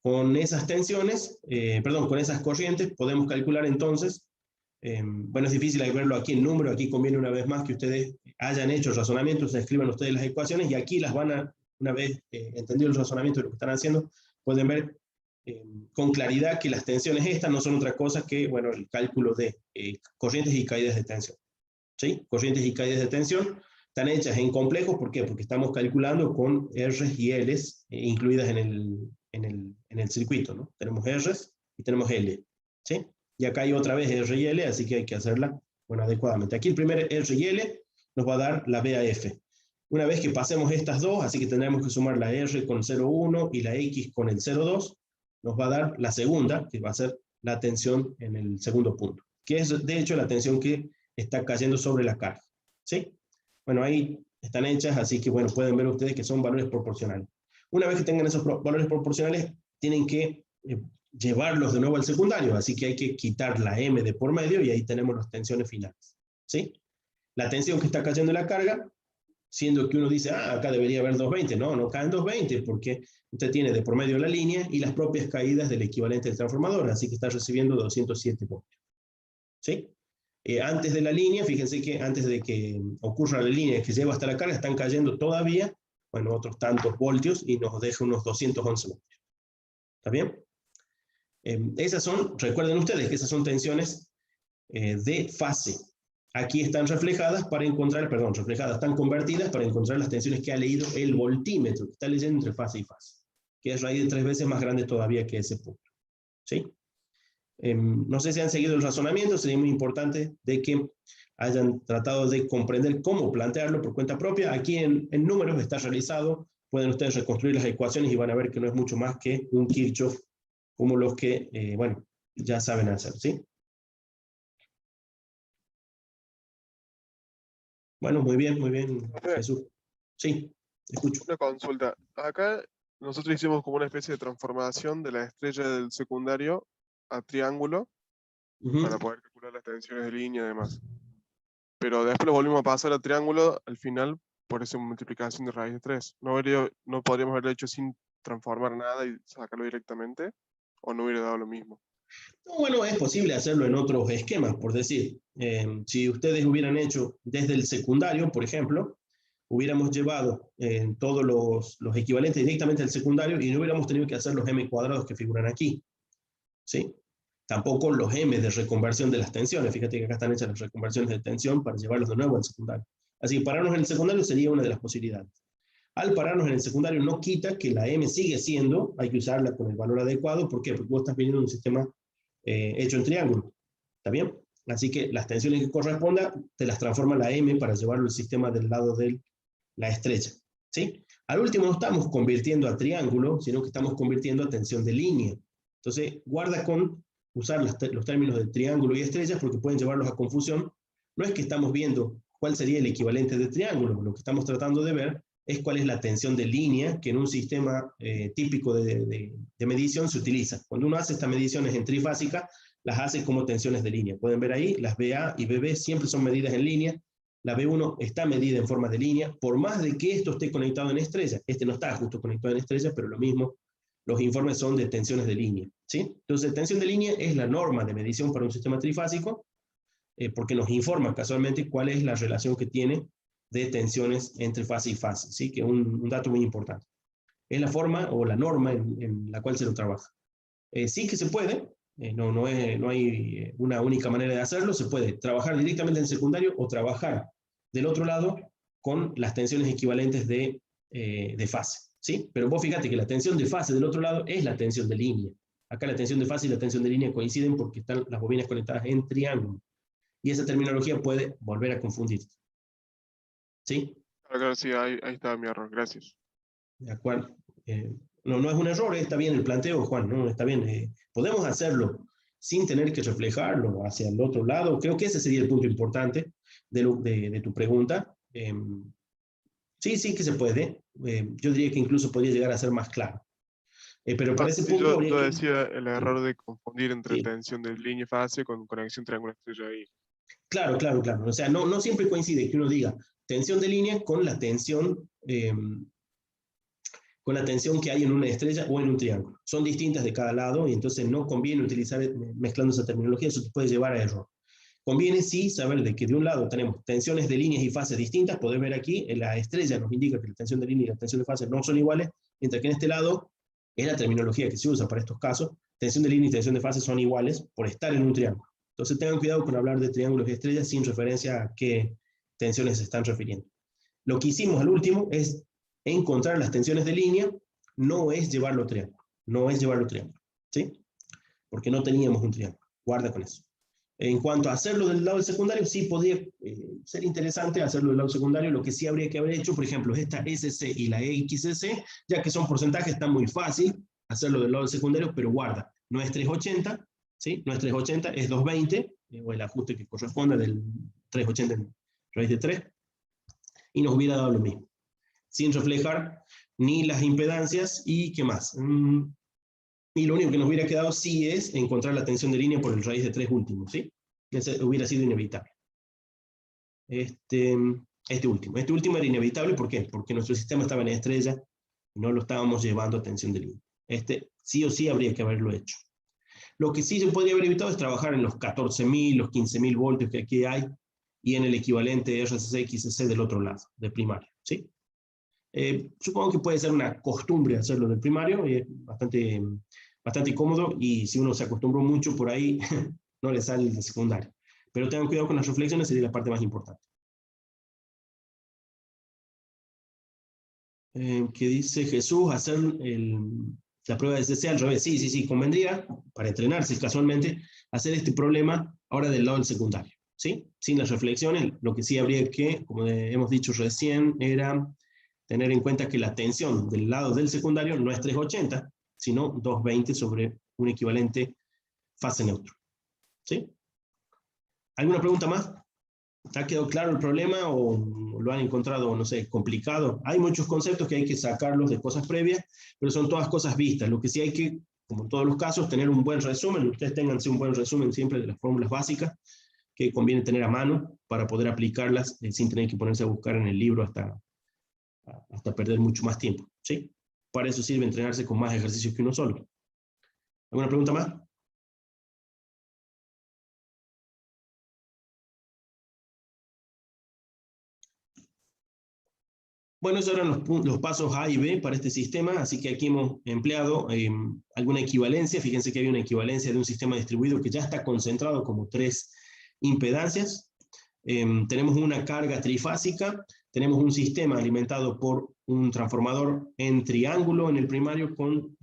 Con esas tensiones, con esas corrientes, podemos calcular entonces, bueno, es difícil verlo aquí en número, aquí conviene una vez más que ustedes hayan hecho el razonamiento, se escriban ustedes las ecuaciones, y aquí las van a, una vez entendido el razonamiento de lo que están haciendo, pueden ver con claridad que las tensiones estas no son otra cosa que, bueno, el cálculo de corrientes y caídas de tensión. ¿Sí? Corrientes y caídas de tensión están hechas en complejos, ¿por qué? Porque estamos calculando con R's y L's incluidas en el circuito, ¿no? Tenemos R's y tenemos L, ¿sí? Y acá hay otra vez R y L, así que hay que hacerla, bueno, adecuadamente. Aquí el primer R y L nos va a dar la BAF. Una vez que pasemos estas dos, así que tendremos que sumar la R con 0,1 y la X con el 0,2, nos va a dar la segunda, que va a ser la tensión en el segundo punto, que es de hecho la tensión que está cayendo sobre la carga. ¿Sí? Bueno, ahí están hechas, así que bueno, pueden ver ustedes que son valores proporcionales. Una vez que tengan esos valores proporcionales, tienen que llevarlos de nuevo al secundario, así que hay que quitar la M de por medio y ahí tenemos las tensiones finales. ¿Sí? la tensión que está cayendo en la carga, siendo que uno dice, ah, acá debería haber 220. No, no caen 220, porque usted tiene de por medio la línea y las propias caídas del equivalente del transformador, así que está recibiendo 207 voltios. ¿Sí? Antes de la línea, fíjense que antes de que ocurra la línea que lleva hasta la carga, están cayendo todavía, bueno, otros tantos voltios, y nos deja unos 211 voltios. ¿Está bien? Esas son, recuerden ustedes que esas son tensiones de fase. Aquí están reflejadas para encontrar, perdón, reflejadas, están convertidas para encontrar las tensiones que ha leído el voltímetro, que está leyendo entre fase y fase, que es raíz de 3 veces más grande todavía que ese punto. ¿Sí? No sé si han seguido el razonamiento, sería muy importante de que hayan tratado de comprender cómo plantearlo por cuenta propia. Aquí en números está realizado, pueden ustedes reconstruir las ecuaciones y van a ver que no es mucho más que un Kirchhoff, como los que, bueno, ya saben hacer, ¿sí? Bueno, muy bien, Jesús. Sí, escucho. Una consulta. Acá nosotros hicimos como una especie de transformación de la estrella del secundario a triángulo para poder calcular las tensiones de línea y demás. Pero después lo volvimos a pasar a triángulo al final por esa multiplicación de raíz de 3. ¿No podríamos haberlo hecho sin transformar nada y sacarlo directamente? ¿O no hubiera dado lo mismo? No, bueno, es posible hacerlo en otros esquemas, por decir. Si ustedes hubieran hecho desde el secundario, por ejemplo, hubiéramos llevado todos los equivalentes directamente al secundario y no hubiéramos tenido que hacer los m cuadrados que figuran aquí. ¿Sí? Tampoco los m de reconversión de las tensiones. Fíjate que acá están hechas las reconversiones de tensión para llevarlos de nuevo al secundario. Así que pararnos en el secundario sería una de las posibilidades. Al pararnos en el secundario no quita que la m sigue siendo, hay que usarla con el valor adecuado. ¿Por qué? Porque vos estás viniendo de un sistema hecho en triángulo. ¿Está bien? Así que las tensiones que correspondan te las transforma la m para llevarlo al sistema del lado de la estrella. ¿Sí? Al último no estamos convirtiendo a triángulo, sino que estamos convirtiendo a tensión de línea. Entonces, guarda con usar los términos de triángulo y estrellas porque pueden llevarlos a confusión. No es que estamos viendo cuál sería el equivalente de triángulo, lo que estamos tratando de ver es cuál es la tensión de línea que en un sistema típico de medición se utiliza. Cuando uno hace estas mediciones en trifásica, las hace como tensiones de línea. Pueden ver ahí, las BA y BB siempre son medidas en línea. La B1 está medida en forma de línea, por más de que esto esté conectado en estrella. Este no está justo conectado en estrella, pero lo mismo, los informes son de tensiones de línea. ¿Sí? Entonces, tensión de línea es la norma de medición para un sistema trifásico, porque nos informa casualmente cuál es la relación que tiene de tensiones entre fase y fase, ¿sí? Que es un dato muy importante. Es la forma o la norma en la cual se lo trabaja. Sí que se puede, no hay una única manera de hacerlo, se puede trabajar directamente en secundario o trabajar del otro lado con las tensiones equivalentes de fase, ¿sí? Pero vos fíjate que la tensión de fase del otro lado es la tensión de línea. Acá la tensión de fase y la tensión de línea coinciden porque están las bobinas conectadas en triángulo. Y esa terminología puede volver a confundir. ¿Sí? Claro, sí, ahí está mi error, gracias. De acuerdo. No es un error, está bien el planteo, Juan, ¿no? Está bien. Podemos hacerlo sin tener que reflejarlo hacia el otro lado. Creo que ese sería el punto importante de tu pregunta. Sí que se puede. Yo diría que incluso podría llegar a ser más claro. Pero para ese punto... Yo decía el error de confundir entre tensión de línea y fase con conexión triángulo-estrella ahí. Claro. O sea, no siempre coincide que uno diga tensión de línea con la tensión que hay en una estrella o en un triángulo. Son distintas de cada lado y entonces no conviene utilizar mezclando esa terminología, eso te puede llevar a error. Conviene sí saber de que de un lado tenemos tensiones de líneas y fases distintas. Podés ver aquí, en la estrella nos indica que la tensión de línea y la tensión de fase no son iguales, mientras que en este lado es la terminología que se usa para estos casos. Tensión de línea y tensión de fase son iguales por estar en un triángulo. Entonces tengan cuidado con hablar de triángulos y estrellas sin referencia a qué tensiones se están refiriendo. Lo que hicimos al último es encontrar las tensiones de línea, no es llevarlo a triángulo. ¿Sí? Porque no teníamos un triángulo. Guarda con eso. En cuanto a hacerlo del lado del secundario, sí podría ser interesante hacerlo del lado secundario. Lo que sí habría que haber hecho, por ejemplo, esta SC y la XC, ya que son porcentajes, está muy fácil hacerlo del lado del secundario, pero guarda, no es 380, ¿sí? No es 380, es 220, o el ajuste que corresponda del 380 en raíz de 3, y nos hubiera dado lo mismo, sin reflejar ni las impedancias y qué más. Y lo único que nos hubiera quedado sí es encontrar la tensión de línea por el raíz de 3 último, ¿sí? Ese hubiera sido inevitable. Este último era inevitable, ¿por qué? Porque nuestro sistema estaba en estrella y no lo estábamos llevando a tensión de línea. Sí o sí habría que haberlo hecho. Lo que sí se podría haber evitado es trabajar en los 14.000, los 15.000 voltios que aquí hay, y en el equivalente RCC, XCC del otro lado, del primario, ¿sí? Supongo que puede ser una costumbre hacerlo del primario, y es bastante cómodo, y si uno se acostumbró mucho por ahí, no le sale el de secundario. Pero tengan cuidado con las reflexiones, sería la parte más importante. ¿Qué dice Jesús? Hacer la prueba de CC al revés. Sí, convendría, para entrenarse casualmente, hacer este problema ahora del lado del secundario, ¿sí? Sin las reflexiones, lo que sí habría que, como hemos dicho recién, era tener en cuenta que la tensión del lado del secundario no es 380, sino 220 sobre un equivalente fase neutro, ¿sí? ¿Alguna pregunta más? ¿Ha quedado claro el problema o lo han encontrado, no sé, complicado? Hay muchos conceptos que hay que sacarlos de cosas previas, pero son todas cosas vistas. Lo que sí hay que, como en todos los casos, tener un buen resumen. Ustedes ténganse un buen resumen siempre de las fórmulas básicas que conviene tener a mano para poder aplicarlas sin tener que ponerse a buscar en el libro hasta perder mucho más tiempo, ¿sí? Para eso sirve entrenarse con más ejercicios que uno solo. ¿Alguna pregunta más? Bueno, esos eran los pasos A y B para este sistema, así que aquí hemos empleado alguna equivalencia. Fíjense que hay una equivalencia de un sistema distribuido que ya está concentrado como 3 impedancias. Tenemos una carga trifásica, tenemos un sistema alimentado por un transformador en triángulo en el primario con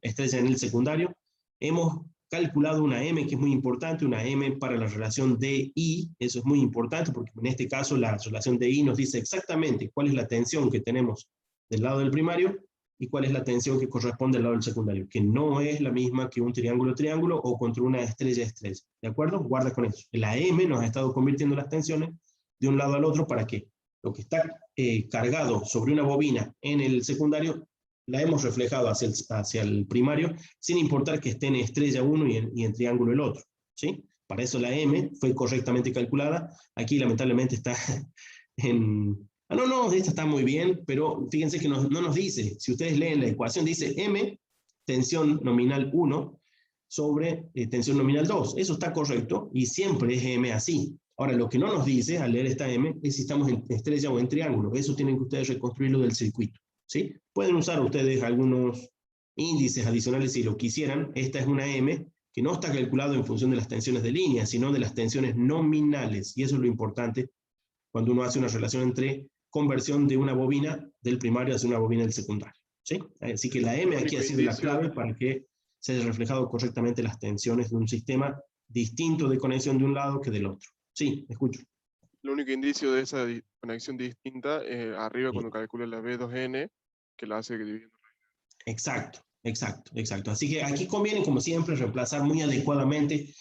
estrella en el secundario. Hemos calculado una M que es muy importante, una M para la relación DI, eso es muy importante porque en este caso la relación DI nos dice exactamente cuál es la tensión que tenemos del lado del primario y cuál es la tensión que corresponde al lado del secundario, que no es la misma que un triángulo-triángulo o contra una estrella-estrella, ¿de acuerdo? Guarda con eso. La M nos ha estado convirtiendo las tensiones de un lado al otro para que lo que está cargado sobre una bobina en el secundario la hemos reflejado hacia el primario, sin importar que esté en estrella uno y en triángulo el otro, ¿sí? Para eso la M fue correctamente calculada. Aquí lamentablemente está en... no, esta está muy bien, pero fíjense que no nos dice, si ustedes leen la ecuación, dice M, tensión nominal 1, sobre tensión nominal 2. Eso está correcto, y siempre es M así. Ahora, lo que no nos dice, al leer esta M, es si estamos en estrella o en triángulo. Eso tienen que ustedes reconstruirlo del circuito, ¿sí? Pueden usar ustedes algunos índices adicionales si lo quisieran. Esta es una M que no está calculado en función de las tensiones de línea, sino de las tensiones nominales, y eso es lo importante cuando uno hace una relación entre conversión de una bobina del primario hacia una bobina del secundario, ¿sí? Así que la M aquí ha sido la clave para que se haya reflejado correctamente las tensiones de un sistema distinto de conexión de un lado que del otro. Sí, escucho. El único indicio de esa conexión distinta arriba, sí, cuando calcula la B2N, que la hace dividiendo. Exacto. Así que aquí conviene, como siempre, reemplazar muy adecuadamente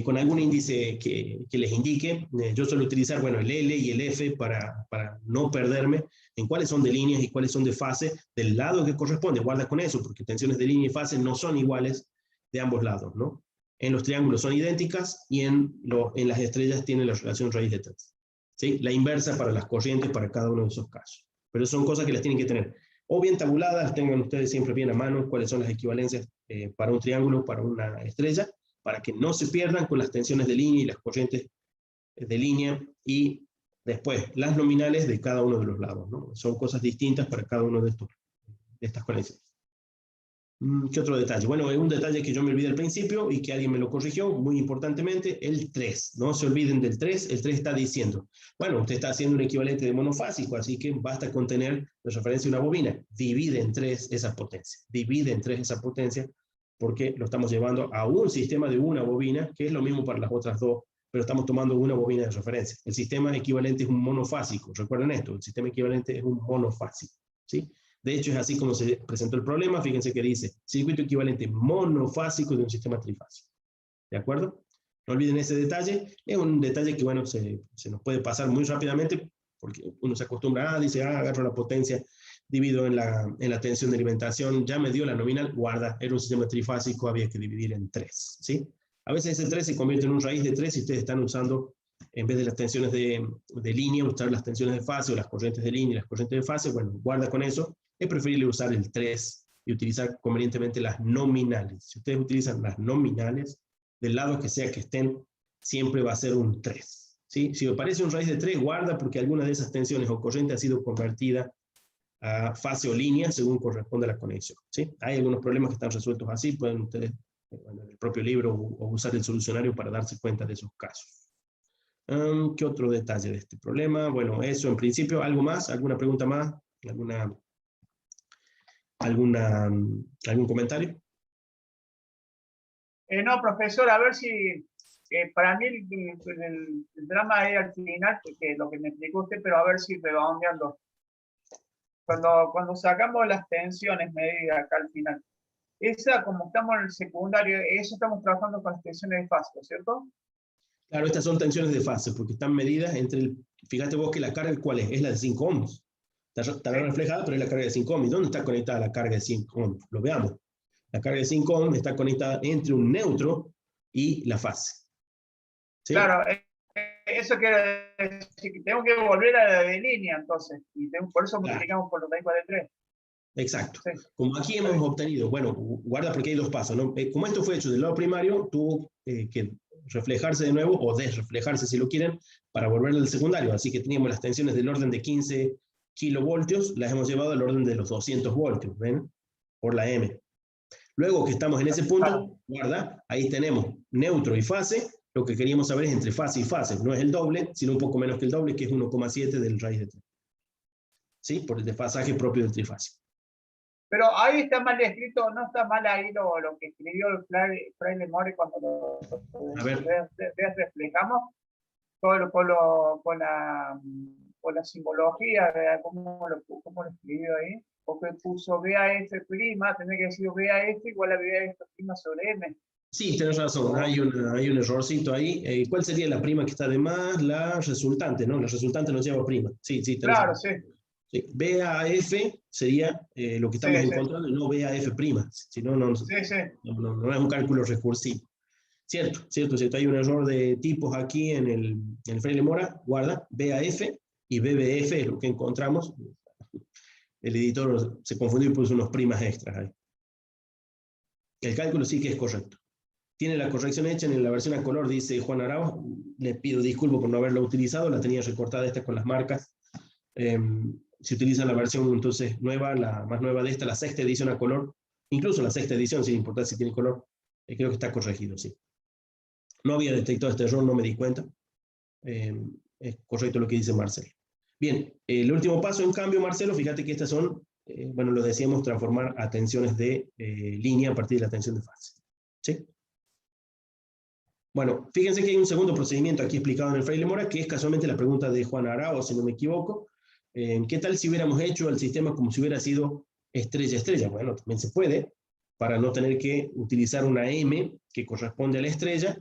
con algún índice que les indique. Yo suelo utilizar, bueno, el L y el F para no perderme en cuáles son de líneas y cuáles son de fase del lado que corresponde. Guarda con eso, porque tensiones de línea y fase no son iguales de ambos lados, ¿no? En los triángulos son idénticas y en las estrellas tienen la relación raíz de 3. ¿Sí? La inversa para las corrientes para cada uno de esos casos. Pero son cosas que las tienen que tener o bien tabuladas, tengan ustedes siempre bien a mano cuáles son las equivalencias para un triángulo, para una estrella, para que no se pierdan con las tensiones de línea y las corrientes de línea, y después las nominales de cada uno de los lados, ¿no? Son cosas distintas para cada uno de estas conexiones. ¿Qué otro detalle? Bueno, un detalle que yo me olvidé al principio y que alguien me lo corrigió muy importantemente, el 3. No se olviden del 3. El 3 está diciendo, bueno, usted está haciendo un equivalente de monofásico, así que basta con tener de referencia una bobina. Divide en 3 esa potencia. Divide en 3 esa potencia porque lo estamos llevando a un sistema de una bobina, que es lo mismo para las otras dos, pero estamos tomando una bobina de referencia. El sistema equivalente es un monofásico. Recuerden esto, el sistema equivalente es un monofásico, ¿sí? De hecho, es así como se presentó el problema. Fíjense que dice circuito equivalente monofásico de un sistema trifásico. ¿De acuerdo? No olviden ese detalle. Es un detalle que, bueno, se nos puede pasar muy rápidamente, porque uno se acostumbra, dice, agarro la potencia, divido en la tensión de alimentación, ya me dio la nominal, guarda, era un sistema trifásico, había que dividir en 3, ¿sí? A veces ese 3 se convierte en un raíz de 3 y ustedes están usando en vez de las tensiones de línea, usar las tensiones de fase o las corrientes de línea y las corrientes de fase. Bueno, guarda con eso. Es preferible usar el 3 y utilizar convenientemente las nominales. Si ustedes utilizan las nominales, del lado que sea que estén, siempre va a ser un 3. ¿Sí? Si aparece un raíz de 3, guarda porque alguna de esas tensiones o corriente ha sido convertida a fase o línea según corresponde a la conexión. ¿Sí? Hay algunos problemas que están resueltos así, pueden ustedes en el propio libro o usar el solucionario para darse cuenta de esos casos. ¿Qué otro detalle de este problema? Bueno, eso en principio. ¿Algo más? ¿Alguna pregunta más? ¿Algún comentario? No, profesor, a ver si para mí el drama es al final, que lo que me explicó usted, pero a ver si redondeando. Cuando sacamos las tensiones medidas acá al final, esa, como estamos en el secundario, eso estamos trabajando con las tensiones de fase, ¿cierto? Claro, estas son tensiones de fase, porque están medidas entre fíjate vos que la carga, ¿cuál es? Es la de 5 ohms. Está reflejada, pero es la carga de 5 ohms. ¿Dónde está conectada la carga de 5 ohms? Lo veamos. La carga de 5 ohms está conectada entre un neutro y la fase. ¿Sí? Claro, eso quiere decir que tengo que volver a la de línea, entonces. Y por eso multiplicamos por los 3. Exacto. Sí. Como aquí hemos obtenido, bueno, guarda porque hay dos pasos, ¿no? Como esto fue hecho del lado primario, tuvo que reflejarse de nuevo, o desreflejarse si lo quieren, para volver al secundario. Así que teníamos las tensiones del orden de 15 kilovoltios, las hemos llevado al orden de los 200 voltios, ¿ven? Por la M. Luego que estamos en ese punto, guarda, ahí tenemos neutro y fase. Lo que queríamos saber es entre fase y fase. No es el doble, sino un poco menos que el doble, que es 1,7 del raíz de 3. ¿Sí? Por el desfasaje propio del trifase. Pero ahí está mal escrito, no está mal ahí lo que escribió el Fraile More cuando reflejamos con la simbología, ¿cómo lo escribió ahí? Porque puso BAF prima, tendría que decir BAF igual a BAF prima sobre M. Sí, tenés razón, hay un errorcito ahí. ¿Cuál sería la prima que está de más? La resultante, ¿no? La resultante nos lleva prima. Sí, claro, razón. Sí. BAF sería lo que estamos encontrando, y no BAF prima. Si no, no es un cálculo recursivo. Cierto. Hay un error de tipos aquí en el Fraile Mora. Guarda, BAF y BBF es lo que encontramos. El editor se confundió y puso unos primas extras ahí. El cálculo sí que es correcto. Tiene la corrección hecha en la versión a color, dice Juan Arau. Le pido disculpas por no haberla utilizado, la tenía recortada esta con las marcas. Si utilizan la versión entonces nueva, la más nueva de esta, la 6ª edición a color, incluso la 6ª edición, sin importar si tiene color, creo que está corregido, sí. No había detectado este error, no me di cuenta. Es correcto lo que dice Marcelo. Bien, el último paso, en cambio, Marcelo, fíjate que estas son, bueno, lo decíamos, transformar a tensiones de línea a partir de la tensión de fase. ¿Sí? Bueno, fíjense que hay un segundo procedimiento aquí explicado en el Fraile Mora, que es casualmente la pregunta de Juan Arao, si no me equivoco. ¿Qué tal si hubiéramos hecho el sistema como si hubiera sido estrella-estrella? Bueno, también se puede, para no tener que utilizar una M que corresponde a la estrella,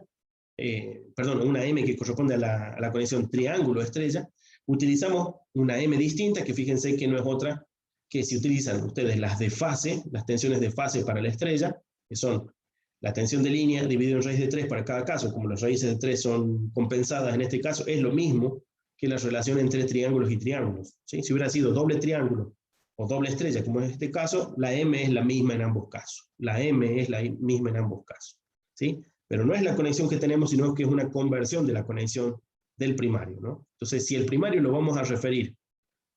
una M que corresponde a la conexión triángulo-estrella. Utilizamos una M distinta, que fíjense que no es otra que si utilizan ustedes las de fase, las tensiones de fase para la estrella, que son la tensión de línea dividido en raíz de 3 para cada caso. Como las raíces de 3 son compensadas en este caso, es lo mismo que la relación entre triángulos y triángulos. ¿Sí? Si hubiera sido doble triángulo o doble estrella, como en este caso, la M es la misma en ambos casos. La M es la misma en ambos casos. ¿Sí? Pero no es la conexión que tenemos, sino que es una conversión de la conexión del primario, ¿no? Entonces, si el primario lo vamos a referir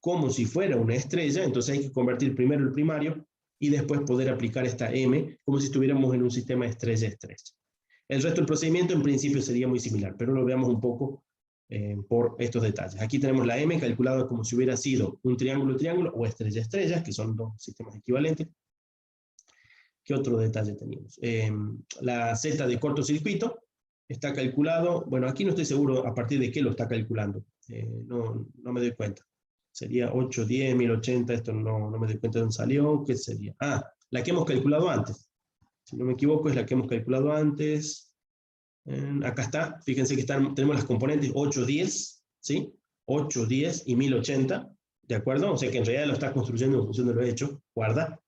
como si fuera una estrella, entonces hay que convertir primero el primario y después poder aplicar esta M como si estuviéramos en un sistema estrella-estrella. El resto del procedimiento en principio sería muy similar, pero lo veamos un poco por estos detalles. Aquí tenemos la M calculada como si hubiera sido un triángulo-triángulo o estrella-estrella, que son dos sistemas equivalentes. ¿Qué otro detalle teníamos? La Z de cortocircuito está calculado, bueno, aquí no estoy seguro a partir de qué lo está calculando, no me doy cuenta. Sería 810, 1080, esto no me doy cuenta de dónde salió, ¿qué sería? Ah, la que hemos calculado antes. Si no me equivoco, es la que hemos calculado antes. Acá está, fíjense que tenemos las componentes 810, ¿sí? 810 y 1080, ¿de acuerdo? O sea que en realidad lo está construyendo en función de lo hecho, guarda.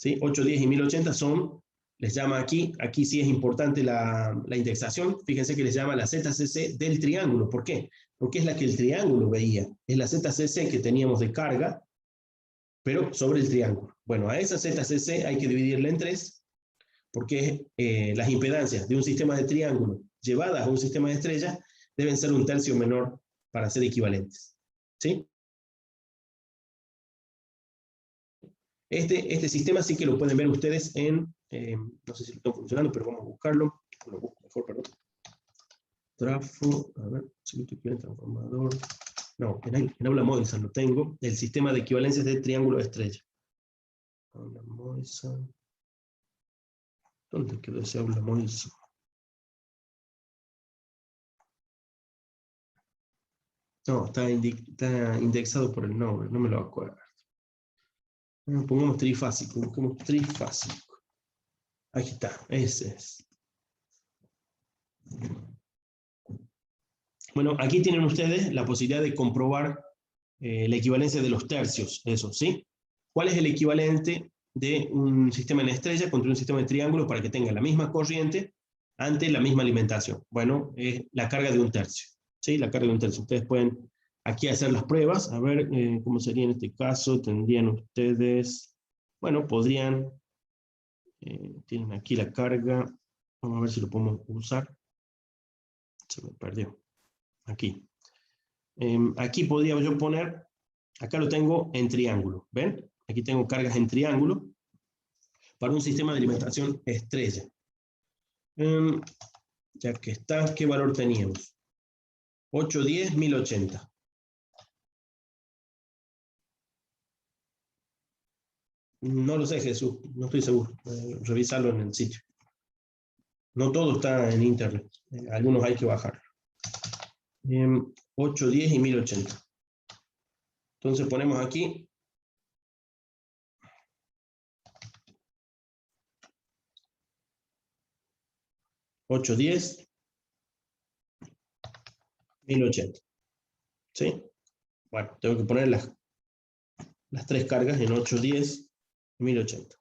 ¿Sí? 810 y 1080 son les llama aquí sí es importante la indexación, fíjense que les llama la ZCC del triángulo. ¿Por qué? Porque es la que el triángulo veía, es la ZCC que teníamos de carga, pero sobre el triángulo. Bueno, a esa ZCC hay que dividirla en 3, porque las impedancias de un sistema de triángulo llevadas a un sistema de estrella deben ser 1/3 menor para ser equivalentes. ¿Sí? Este sistema sí que lo pueden ver ustedes en, no sé si lo está funcionando, pero vamos a buscarlo. Lo busco mejor, perdón. Trafo, a ver, si quieren transformador. No, en Aula Moisant lo tengo, el sistema de equivalencias de triángulo de estrella. Aula Moisant. ¿Dónde quedó ese Aula Moisant? No, está indexado por el nombre, no me lo acuerdo. Pongamos trifásico, busquemos trifásico. Aquí está, ese es. Bueno, aquí tienen ustedes la posibilidad de comprobar la equivalencia de los tercios, eso, ¿sí? ¿Cuál es el equivalente de un sistema en estrella contra un sistema de triángulo para que tenga la misma corriente ante la misma alimentación? Bueno, es la carga de 1/3, ¿sí? La carga de 1/3. Ustedes pueden aquí hacer las pruebas, a ver cómo sería en este caso. Tendrían ustedes, bueno, podrían, tienen aquí la carga, vamos a ver si lo podemos usar. Se me perdió. Aquí. Aquí podría yo poner, acá lo tengo en triángulo, ¿ven? Aquí tengo cargas en triángulo para un sistema de alimentación estrella. Ya que está, ¿qué valor teníamos? 810, 1080. No lo sé, Jesús, no estoy seguro. Revisarlo en el sitio. No todo está en internet, algunos hay que bajar. 810 y 1080. Entonces ponemos aquí 810, 1080. ¿Sí? Bueno, tengo que poner las 3 cargas en 810 y 1080.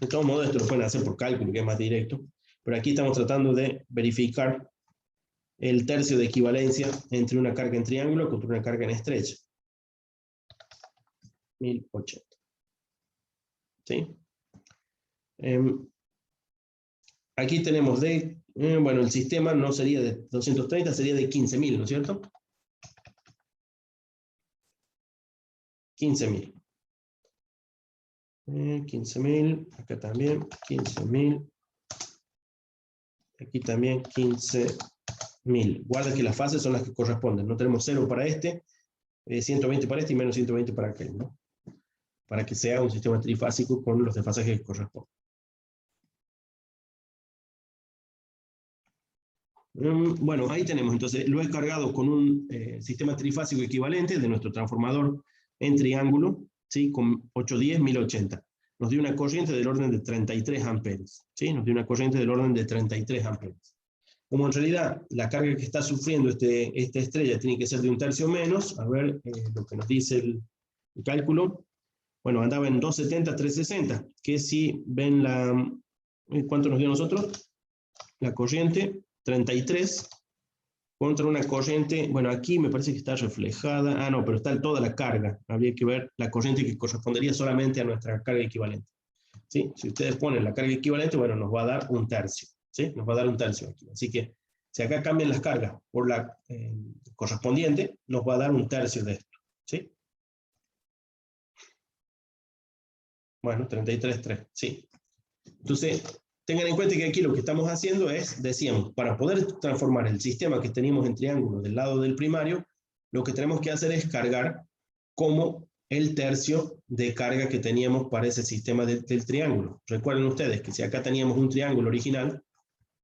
De todos modos, esto lo pueden hacer por cálculo, que es más directo. Pero aquí estamos tratando de verificar el tercio de equivalencia entre una carga en triángulo contra una carga en estrecha. 1080. ¿Sí? Aquí tenemos bueno, el sistema no sería de 230, sería de 15.000, ¿no es cierto? 15.000. 15.000, acá también, 15.000. Aquí también 15.000. Guarda que las fases son las que corresponden. No tenemos 0 para este, 120 para este y menos 120 para aquel, ¿no? Para que sea un sistema trifásico con los desfasajes que corresponden. Bueno, ahí tenemos, entonces lo he cargado con un sistema trifásico equivalente de nuestro transformador en triángulo, ¿sí? Con 810, 1080. Nos dio una corriente del orden de 33 amperes, ¿sí? Nos dio una corriente del orden de 33 amperes. Como en realidad la carga que está sufriendo esta estrella tiene que ser de 1/3 menos, a ver lo que nos dice el cálculo. Bueno, andaba en 270, 360, que si ven ¿cuánto nos dio a nosotros? La corriente, 33, contra una corriente, bueno, aquí me parece que está reflejada, no, pero está toda la carga, habría que ver la corriente que correspondería solamente a nuestra carga equivalente. ¿Sí? Si ustedes ponen la carga equivalente, bueno, nos va a dar 1/3, ¿sí? Nos va a dar 1/3 aquí, así que si acá cambian las cargas por la correspondiente, nos va a dar 1/3 de esto, ¿sí? Bueno, 33,3, sí. Entonces, tengan en cuenta que aquí lo que estamos haciendo es, decíamos, para poder transformar el sistema que teníamos en triángulo del lado del primario, lo que tenemos que hacer es cargar como el tercio de carga que teníamos para ese sistema del triángulo. Recuerden ustedes que si acá teníamos un triángulo original,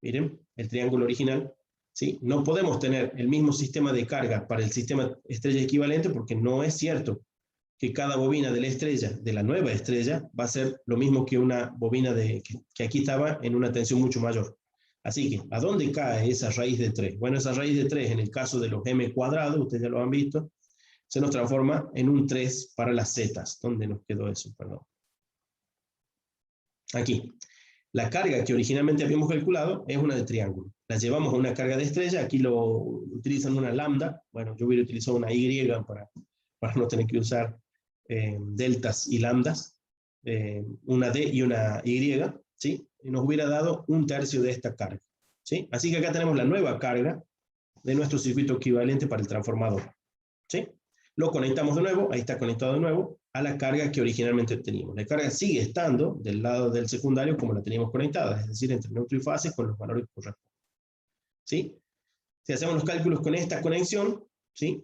miren, el triángulo original, ¿sí? No podemos tener el mismo sistema de carga para el sistema estrella equivalente porque no es cierto que cada bobina de la estrella, de la nueva estrella, va a ser lo mismo que una bobina que aquí estaba en una tensión mucho mayor. Así que, ¿a dónde cae esa raíz de 3? Bueno, esa raíz de 3, en el caso de los m cuadrados, ustedes ya lo han visto, se nos transforma en un 3 para las zetas. ¿Dónde nos quedó eso? Perdón. Aquí. La carga que originalmente habíamos calculado es una de triángulo. La llevamos a una carga de estrella, aquí lo utilizan una lambda, bueno, yo hubiera utilizado una Y para no tener que usar deltas y lambdas, una D y una Y, ¿sí? Y nos hubiera dado 1/3 de esta carga, ¿sí? Así que acá tenemos la nueva carga de nuestro circuito equivalente para el transformador, ¿sí? Lo conectamos de nuevo, ahí está conectado de nuevo, a la carga que originalmente teníamos. La carga sigue estando del lado del secundario como la teníamos conectada, es decir, entre neutro y fase con los valores que corresponden, ¿sí? Si hacemos los cálculos con esta conexión, ¿sí?,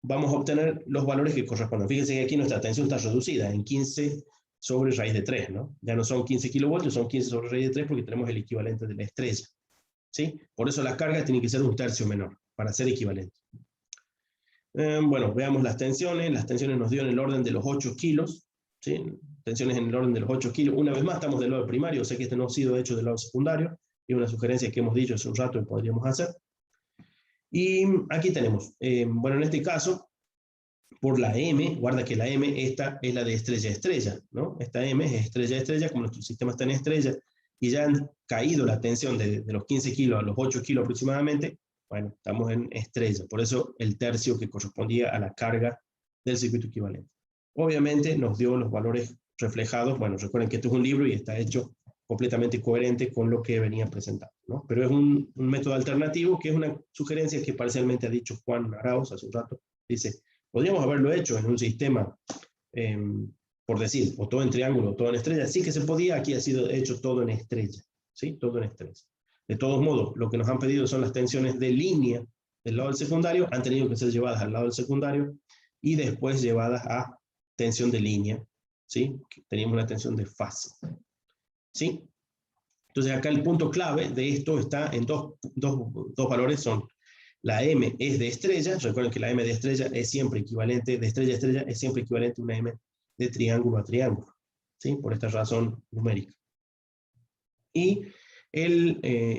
vamos a obtener los valores que corresponden. Fíjense que aquí nuestra tensión está reducida en 15 sobre raíz de 3, ¿no? Ya no son 15 kilovoltios, son 15 sobre raíz de 3 porque tenemos el equivalente de la estrella, ¿sí? Por eso la carga tiene que ser 1/3 menor, para ser equivalente. Bueno, veamos las tensiones. Las tensiones nos dio en el orden de los 8 kilos, ¿sí? Tensiones en el orden de los 8 kilos. Una vez más estamos del lado primario, o sea que este no ha sido hecho del lado secundario, y una sugerencia que hemos dicho hace un rato que podríamos hacer. Y aquí tenemos, bueno, en este caso, por la M, guarda que la M, esta es la de estrella a estrella, ¿no? Esta M es estrella a estrella, como nuestro sistema está en estrella, y ya han caído la tensión de los 15 kilos a los 8 kilos aproximadamente, bueno, estamos en estrella, por eso el tercio que correspondía a la carga del circuito equivalente. Obviamente nos dio los valores reflejados, bueno, recuerden que esto es un libro y está hecho completamente coherente con lo que venía presentando, ¿no? Pero es un método alternativo, que es una sugerencia que parcialmente ha dicho Juan Arauz hace un rato. Dice, podríamos haberlo hecho en un sistema, por decir, o todo en triángulo o todo en estrella. Sí que se podía, aquí ha sido hecho todo en estrella, ¿sí? Todo en estrella. De todos modos, lo que nos han pedido son las tensiones de línea del lado del secundario, han tenido que ser llevadas al lado del secundario y después llevadas a tensión de línea, ¿sí? Teníamos una tensión de fase, ¿sí? Entonces acá el punto clave de esto está en dos valores, son la M es de estrella, recuerden que la M de estrella es siempre equivalente, de estrella a estrella es siempre equivalente a una M de triángulo a triángulo, ¿sí? Por esta razón numérica. Y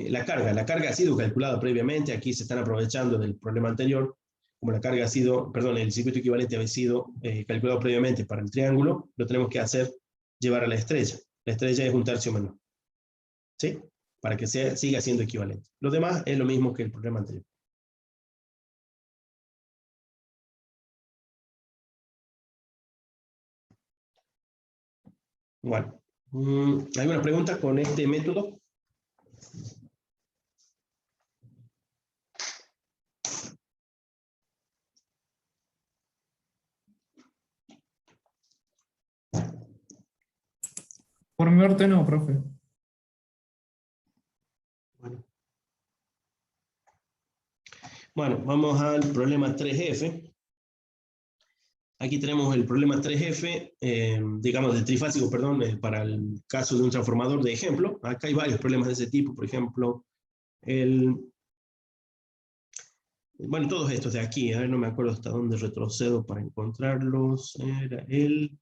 la carga ha sido calculada previamente, aquí se están aprovechando del problema anterior, como la carga ha sido, perdón, el circuito equivalente había sido calculado previamente para el triángulo, lo tenemos que hacer llevar a la estrella. La estrella es 1/3 menor, ¿sí? Para que siga siendo equivalente. Lo demás es lo mismo que el problema anterior. Bueno, ¿alguna pregunta con este método? Por mi parte no, profe. Bueno, vamos al problema 3F. Aquí tenemos el problema 3F, digamos del trifásico, perdón, para el caso de un transformador de ejemplo. Acá hay varios problemas de ese tipo, por ejemplo, bueno, todos estos de aquí, a ver, no me acuerdo hasta dónde retrocedo para encontrarlos, era el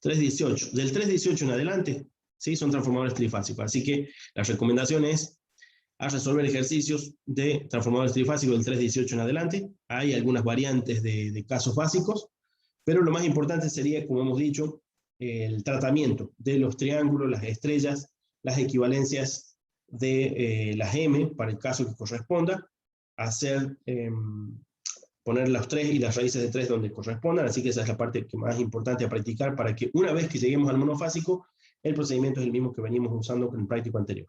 318. Del 318 en adelante, ¿sí? Son transformadores trifásicos, así que la recomendación es a resolver ejercicios de transformadores trifásicos del 318 en adelante. Hay algunas variantes de casos básicos, pero lo más importante sería, como hemos dicho, el tratamiento de los triángulos, las estrellas, las equivalencias de las M, para el caso que corresponda, hacer, poner los 3 y las raíces de 3 donde correspondan, así que esa es la parte que más importante a practicar, para que una vez que lleguemos al monofásico, el procedimiento es el mismo que venimos usando con el práctico anterior.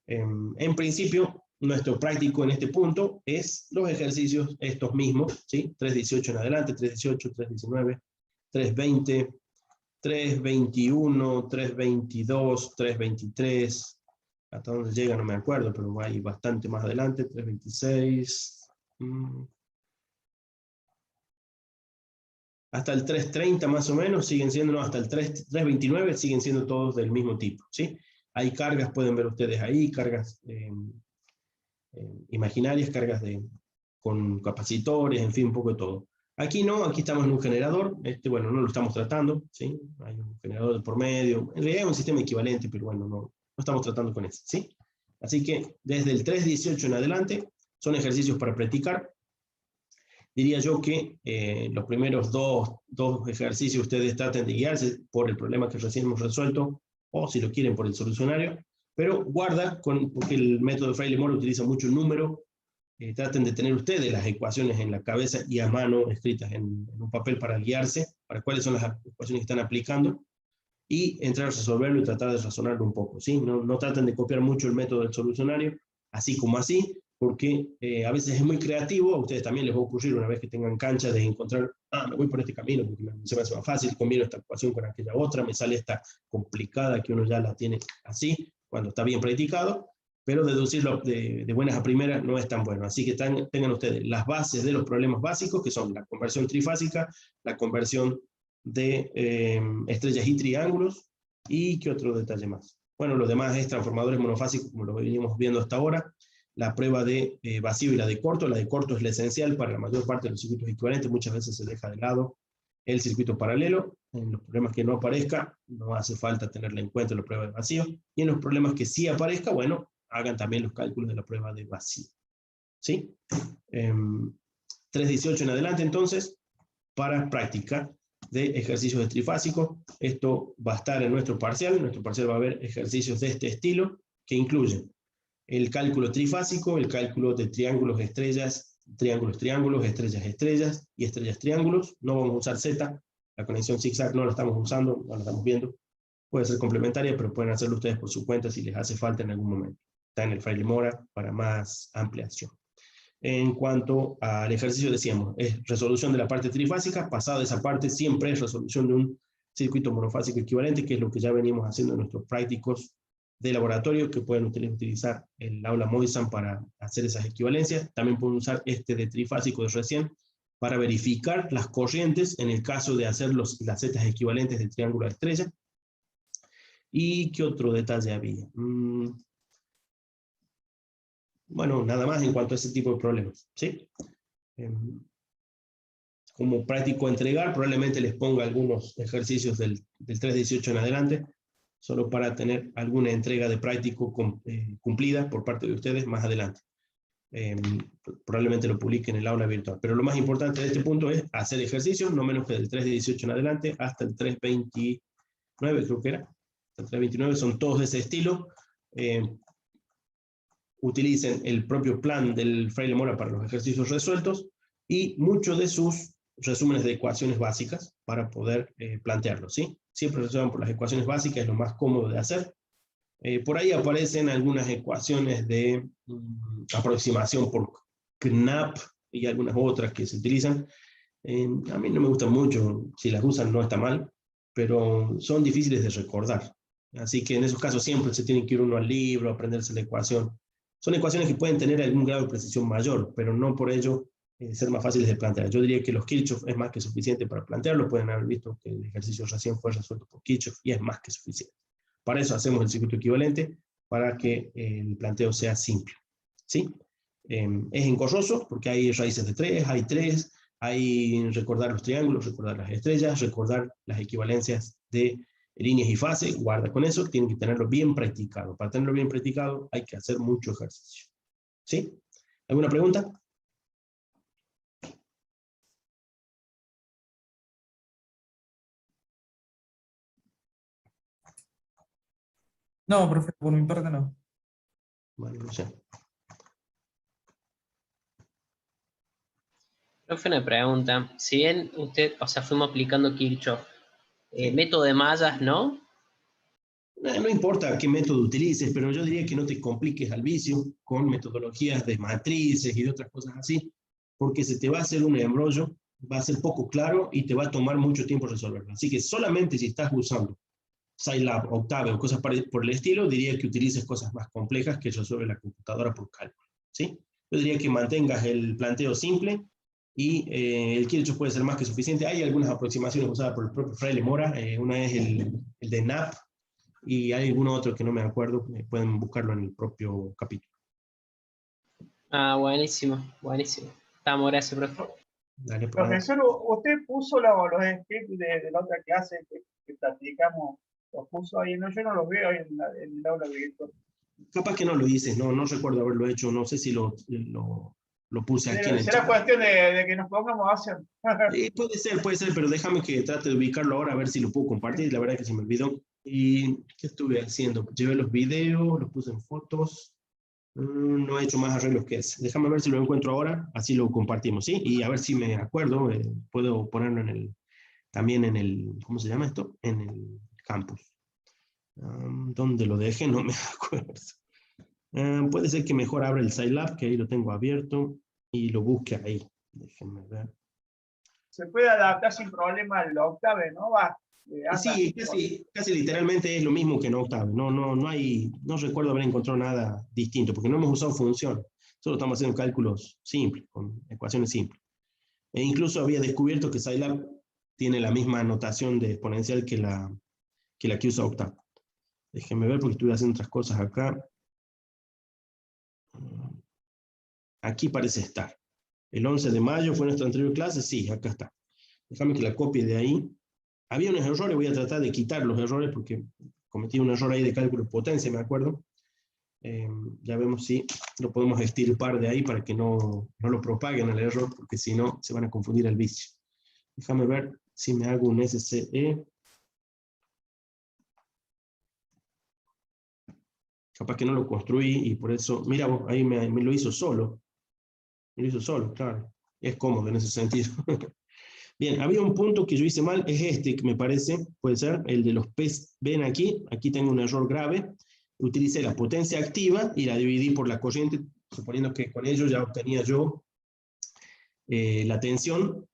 En principio, nuestro práctico en este punto es los ejercicios estos mismos, ¿sí? 318 en adelante, 318, 319, 320, 321, 322, 323, hasta dónde llega no me acuerdo, pero hay bastante más adelante, 326, hasta el 330 más o menos, siguen siendo, no, hasta el 329 siguen siendo todos del mismo tipo, ¿sí? Hay cargas, pueden ver ustedes ahí, cargas imaginarias, cargas con capacitores, en fin, un poco de todo. Aquí no, aquí estamos en un generador, bueno, no lo estamos tratando, ¿sí? Hay un generador de por medio, en realidad es un sistema equivalente, pero bueno, no estamos tratando con ese, ¿sí? Así que desde el 318 en adelante son ejercicios para practicar. Diría yo que los primeros dos ejercicios ustedes traten de guiarse por el problema que recién hemos resuelto, o si lo quieren por el solucionario, pero guarda, porque el método de Fraile-Mora utiliza mucho el número. Traten de tener ustedes las ecuaciones en la cabeza y a mano escritas en un papel para guiarse, para cuáles son las ecuaciones que están aplicando, y entrar a resolverlo y tratar de razonarlo un poco, ¿sí? No traten de copiar mucho el método del solucionario, así como así, porque a veces es muy creativo. A ustedes también les va a ocurrir una vez que tengan cancha de encontrar, me voy por este camino porque se me hace más fácil, combino esta ecuación con aquella otra, me sale esta complicada que uno ya la tiene así, cuando está bien practicado, pero deducirlo de buenas a primeras no es tan bueno. Así que tengan ustedes las bases de los problemas básicos, que son la conversión trifásica, la conversión de estrellas y triángulos, y ¿qué otro detalle más? Bueno, los demás es transformadores monofásicos, como lo venimos viendo hasta ahora, la prueba de vacío y la de corto. La de corto es la esencial para la mayor parte de los circuitos equivalentes, muchas veces se deja de lado el circuito paralelo. En los problemas que no aparezca, no hace falta tenerla en cuenta en la prueba de vacío, y en los problemas que sí aparezca, bueno, hagan también los cálculos de la prueba de vacío. ¿Sí? 3.18 en adelante, entonces, para práctica de ejercicios de trifásico. Esto va a estar en nuestro parcial. En nuestro parcial va a haber ejercicios de este estilo, que incluyen el cálculo trifásico, el cálculo de triángulos, estrellas, triángulos, triángulos, estrellas, estrellas y estrellas, triángulos. No vamos a usar Z, la conexión zigzag no la estamos usando, no la estamos viendo. Puede ser complementaria, pero pueden hacerlo ustedes por su cuenta si les hace falta en algún momento. Está en el Fraile-Mora para más ampliación. En cuanto al ejercicio, decíamos, es resolución de la parte trifásica. Pasada esa parte, siempre es resolución de un circuito monofásico equivalente, que es lo que ya venimos haciendo en nuestros prácticos de laboratorio, que pueden utilizar el aula Moisan para hacer esas equivalencias. También pueden usar este de trifásico de recién para verificar las corrientes en el caso de hacer las zetas equivalentes del triángulo de estrella. ¿Y qué otro detalle había? Bueno, nada más en cuanto a ese tipo de problemas, ¿sí? Como práctico a entregar, probablemente les ponga algunos ejercicios del 3.18 en adelante, solo para tener alguna entrega de práctico cumplida por parte de ustedes más adelante. Probablemente lo publiquen en el aula virtual. Pero lo más importante de este punto es hacer ejercicios, no menos que del 3.18 en adelante, hasta el 3.29, creo que era. Hasta el 3.29 son todos de ese estilo. Utilicen el propio plan del Fraile-Mora para los ejercicios resueltos, y muchos de sus resúmenes de ecuaciones básicas para poder plantearlos, ¿sí? Siempre resuelvan por las ecuaciones básicas, es lo más cómodo de hacer. Por ahí aparecen algunas ecuaciones de aproximación por Knapp y algunas otras que se utilizan. A mí no me gustan mucho, si las usan no está mal, pero son difíciles de recordar. Así que en esos casos siempre se tiene que ir uno al libro, aprenderse la ecuación. Son ecuaciones que pueden tener algún grado de precisión mayor, pero no por ello ser más fáciles de plantear. Yo diría que los Kirchhoff es más que suficiente para plantearlo. Pueden haber visto que el ejercicio recién fue resuelto por Kirchhoff y es más que suficiente. Para eso hacemos el circuito equivalente, para que el planteo sea simple, ¿sí? Es engorroso porque hay raíces de 3, hay 3, hay recordar los triángulos, recordar las estrellas, recordar las equivalencias de líneas y fases. Guarda con eso, tienen que tenerlo bien practicado. Para tenerlo bien practicado hay que hacer mucho ejercicio, ¿sí? ¿Alguna pregunta? No, profe, por mi parte no. Bueno, no sé. Profe, una pregunta. Si bien usted, fuimos aplicando Kirchhoff, método de mallas, ¿no? No importa qué método utilices, pero yo diría que no te compliques al vicio con metodologías de matrices y de otras cosas así, porque se te va a hacer un embrollo, va a ser poco claro y te va a tomar mucho tiempo resolverlo. Así que solamente si estás usando Scilab, Octave o cosas por el estilo, diría que utilices cosas más complejas que resuelve la computadora por cálculo, ¿sí? Yo diría que mantengas el planteo simple, y el Kirchhoff puede ser más que suficiente. Hay algunas aproximaciones usadas por el propio Fraile-Mora, una es el de Knapp, y hay alguno otro que no me acuerdo, pueden buscarlo en el propio capítulo. Ah, buenísimo, buenísimo. Estamos, gracias, profe. Dale, Profesor, usted puso los scripts de la otra clase que platicamos, los puso ahí, no, yo no los veo ahí en el aula virtual. Capaz que no lo hice, no recuerdo haberlo hecho, no sé si lo puse aquí en el ¿Será chat. cuestión de que nos pongamos a hacer? Puede ser, pero déjame que trate de ubicarlo ahora, a ver si lo puedo compartir. La verdad es que se me olvidó. ¿Y qué estuve haciendo? Llevé los videos, los puse en fotos. No he hecho más arreglos que ese. Déjame ver si lo encuentro ahora, así lo compartimos, ¿sí? Y a ver si me acuerdo, puedo ponerlo en el, también en el, ¿cómo se llama esto? En el campus. ¿Dónde lo dejé? No me acuerdo. Puede ser que mejor abra el Scilab, que ahí lo tengo abierto, y lo busque ahí. Déjenme ver. Se puede adaptar sin problema al Octave, ¿no? Sí, casi literalmente es lo mismo que en Octave. No recuerdo haber encontrado nada distinto, porque no hemos usado función. Solo estamos haciendo cálculos simples, con ecuaciones simples. E incluso había descubierto que Scilab tiene la misma notación de exponencial que la que usa Octave. Déjenme ver porque estuve haciendo otras cosas acá. Aquí parece estar. El 11 de mayo fue nuestra anterior clase. Sí, acá está. Déjame que la copie de ahí. Había unos errores, voy a tratar de quitar los errores porque cometí un error ahí de cálculo de potencia, me acuerdo. Ya vemos si lo podemos extirpar de ahí para que no lo propaguen el error, porque si no se van a confundir el vicio. Déjame ver si me hago un SCE. Capaz que no lo construí y por eso, mira vos, ahí me lo hizo solo. Me lo hizo solo, claro. Es cómodo en ese sentido. Bien, había un punto que yo hice mal, es este que me parece, puede ser, el de los P's. Ven aquí tengo un error grave. Utilicé la potencia activa y la dividí por la corriente, suponiendo que con ello ya obtenía yo la tensión,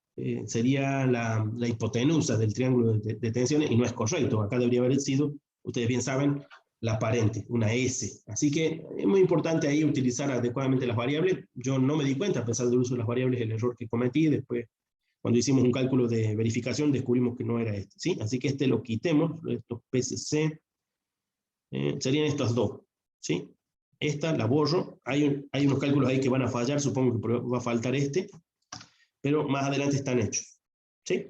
sería la hipotenusa del triángulo de tensiones, y no es correcto. Acá debería haber sido, ustedes bien saben, la aparente, una S. Así que es muy importante ahí utilizar adecuadamente las variables. Yo no me di cuenta, a pesar del uso de las variables, el error que cometí. Después, cuando hicimos un cálculo de verificación, descubrimos que no era este, ¿sí? Así que este lo quitemos, estos PCC, serían estas dos, ¿sí? Esta la borro, hay unos cálculos ahí que van a fallar, supongo que va a faltar este, pero más adelante están hechos, ¿sí?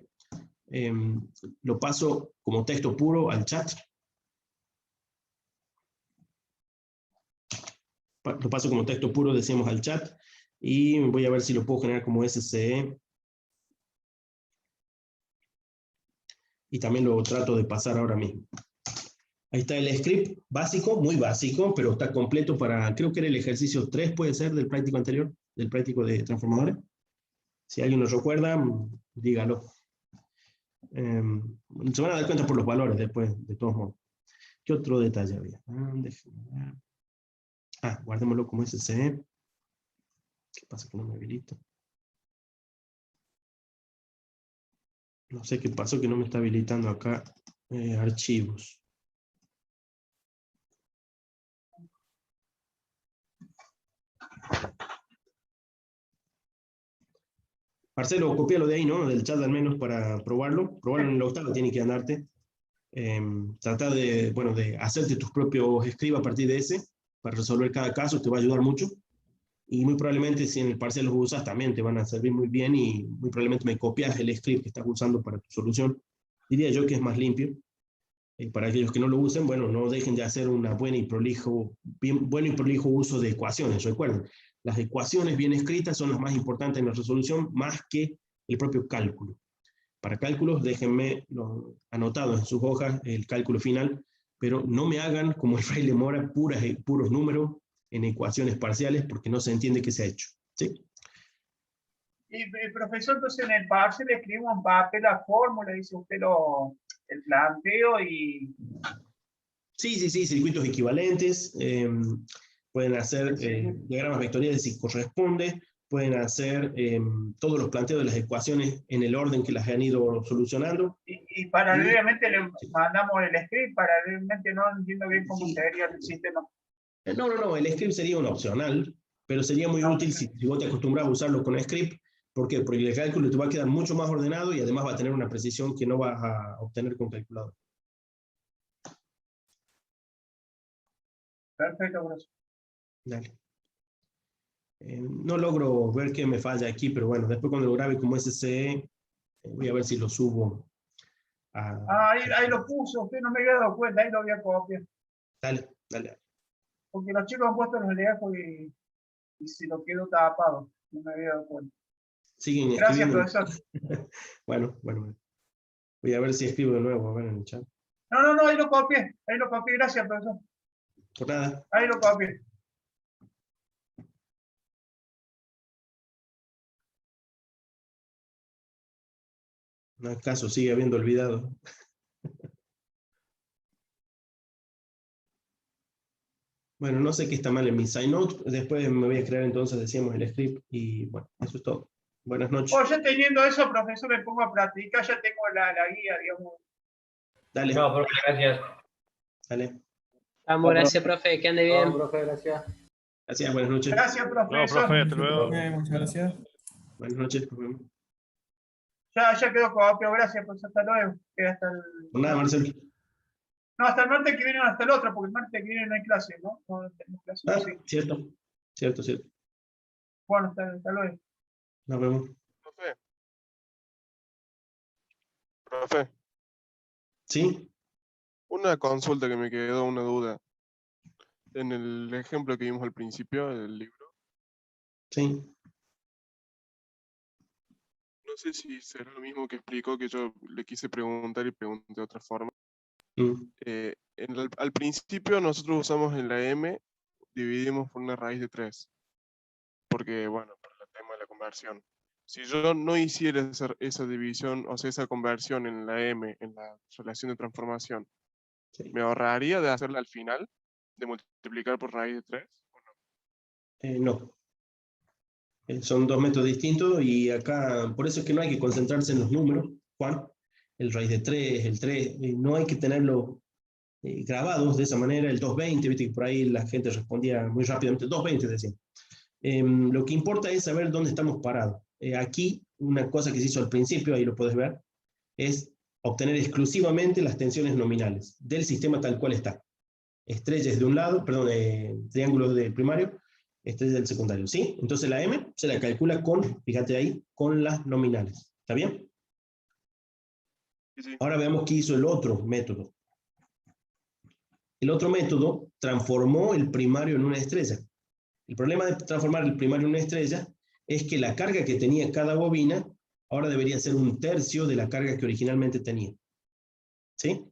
Lo paso como texto puro al chat. Lo paso como texto puro, decimos, al chat, y voy a ver si lo puedo generar como SCE. Y también lo trato de pasar ahora mismo. Ahí está el script básico, muy básico, pero está completo para, creo que era el ejercicio 3, puede ser, del práctico anterior, del práctico de transformadores. Si alguien nos recuerda, dígalo. Se van a dar cuenta por los valores después, de todos modos. ¿Qué otro detalle había? Guardémoslo como SCE. ¿Qué pasa que no me habilito? No sé qué pasó que no me está habilitando acá archivos. Marcelo, copialo de ahí, ¿no? Del chat al menos para probarlo. Probarlo en el Octave, tiene que andarte. Trata de, bueno, de hacerte tus propios scripts a partir de ese, para resolver cada caso, te va a ayudar mucho. Y muy probablemente si en el parcial los usas también te van a servir muy bien, y muy probablemente me copias el script que estás usando para tu solución. Diría yo que es más limpio. Para aquellos que no lo usen, bueno, no dejen de hacer una bueno y prolijo uso de ecuaciones. Recuerden, las ecuaciones bien escritas son las más importantes en la resolución, más que el propio cálculo. Para cálculos, déjenme anotado en sus hojas el cálculo final, pero no me hagan como el fraile Mora puros números en ecuaciones parciales, porque no se entiende qué se ha hecho, ¿sí? Y profesor, entonces en el parcial escribimos en papel la fórmula, dice usted el planteo y... Sí, circuitos equivalentes, pueden hacer diagramas vectoriales si corresponde, pueden hacer todos los planteos de las ecuaciones en el orden que las han ido solucionando. Y paralelamente le mandamos el script, paralelamente no entiendo bien cómo sería el sistema. No, el script sería un opcional, pero sería muy útil si vos te acostumbras a usarlo con script. ¿Por qué? Porque el cálculo te va a quedar mucho más ordenado y además va a tener una precisión que no vas a obtener con calculador. Perfecto, profesor. Dale. No logro ver qué me falla aquí, pero bueno, después cuando lo grabe como SCE, voy a ver si lo subo a... ahí lo puso, usted no me había dado cuenta, ahí lo voy a copiar. Dale. Porque los chicos han puesto los lejos y se lo quedó tapado, no me había dado cuenta. Siguen Gracias, escribiendo. profesor. Bueno. Voy a ver si escribo de nuevo, a ver en el chat. No, ahí lo copié, gracias, profesor. Por nada. Ahí lo copié. No acaso sigue habiendo olvidado. Bueno, no sé qué está mal en mi side note. Después me voy a crear entonces, decíamos, el script. Y bueno, eso es todo. Buenas noches. Oh, ya teniendo eso, profesor, me pongo a practicar, ya tengo la guía, digamos. Dale. No, profe, gracias. Dale. Vamos, gracias, profe, que ande bien. profe, gracias. Gracias, buenas noches. Gracias, profesor. No, profe, hasta luego. Muchas gracias. Buenas noches, nos vemos. Ya quedó copiado, gracias, profesor, hasta luego. Hasta el... Por nada, Marcelo. No, hasta el martes que viene, hasta el otro, porque el martes que viene no hay clase, ¿no? No tenemos clase. Ah, Sí. cierto. Bueno, hasta luego. Nos vemos. Profe, ¿Sí? una consulta que me quedó, una duda. En el ejemplo que vimos al principio del libro, Sí. no sé si será lo mismo que explicó, que yo le quise preguntar y pregunté de otra forma. Al principio nosotros usamos en la M, dividimos por una raíz de 3. Porque, bueno, por el tema de la conversión. Si yo no hiciera esa división, o sea, esa conversión en la M, en la relación de transformación, Sí. ¿me ahorraría de hacerla al final? ¿De multiplicar por raíz de 3? No. Son dos métodos distintos y acá, por eso es que no hay que concentrarse en los números, Juan. El raíz de 3, el 3, no hay que tenerlo grabados de esa manera, el 220, viste que por ahí la gente respondía muy rápidamente, 220 decía. Lo que importa es saber dónde estamos parados. Aquí, una cosa que se hizo al principio, ahí lo puedes ver, es obtener exclusivamente las tensiones nominales del sistema tal cual está. Estrellas de un lado, perdón, triángulos del primario, estrellas del secundario, ¿sí? Entonces la M se la calcula con, fíjate ahí, con las nominales. ¿Está bien? Sí. Ahora veamos qué hizo el otro método. El otro método transformó el primario en una estrella. El problema de transformar el primario en una estrella es que la carga que tenía cada bobina ahora debería ser 1/3 de la carga que originalmente tenía. ¿Sí?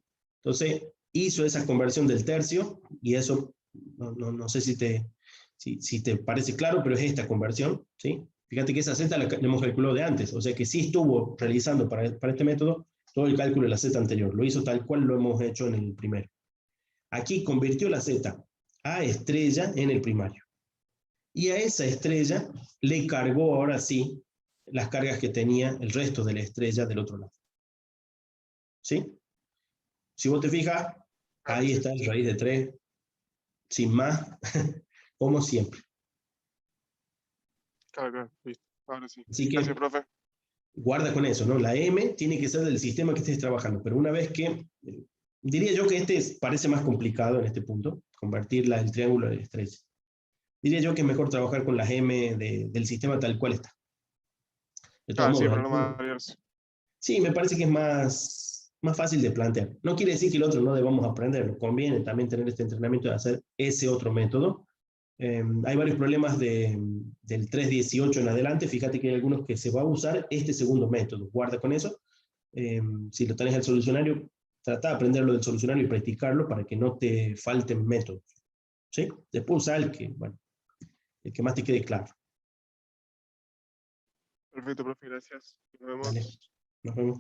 Entonces, hizo esa conversión del tercio, y eso, no sé si te parece claro, pero es esta conversión, ¿sí? Fíjate que esa Z la hemos calculado de antes, o sea que sí estuvo realizando para este método todo el cálculo de la Z anterior, lo hizo tal cual lo hemos hecho en el primero. Aquí convirtió la Z a estrella en el primario. Y a esa estrella le cargó ahora sí las cargas que tenía el resto de la estrella del otro lado. ¿Sí? Si vos te fijas, ahí está el raíz de 3, sin más, como siempre. Claro, listo. Ahora sí. Así que, gracias, profe. guarda con eso, ¿no? La M tiene que ser del sistema que estés trabajando, pero una vez que, diría yo que parece más complicado en este punto, convertirla en triángulo de estrella. Diría yo que es mejor trabajar con las M del sistema tal cual está. De todos modos, Sí, pero no variarse. Sí, me parece que es más fácil de plantear. No quiere decir que el otro no debamos aprenderlo. Conviene también tener este entrenamiento de hacer ese otro método. Hay varios problemas del 3.18 en adelante. Fíjate que hay algunos que se va a usar este segundo método. Guarda con eso. Si lo tenés al solucionario, trata de aprenderlo del solucionario y practicarlo para que no te falten métodos. ¿Sí? Después usa el que más te quede claro. Perfecto, profe, gracias. Nos vemos. Dale, nos vemos.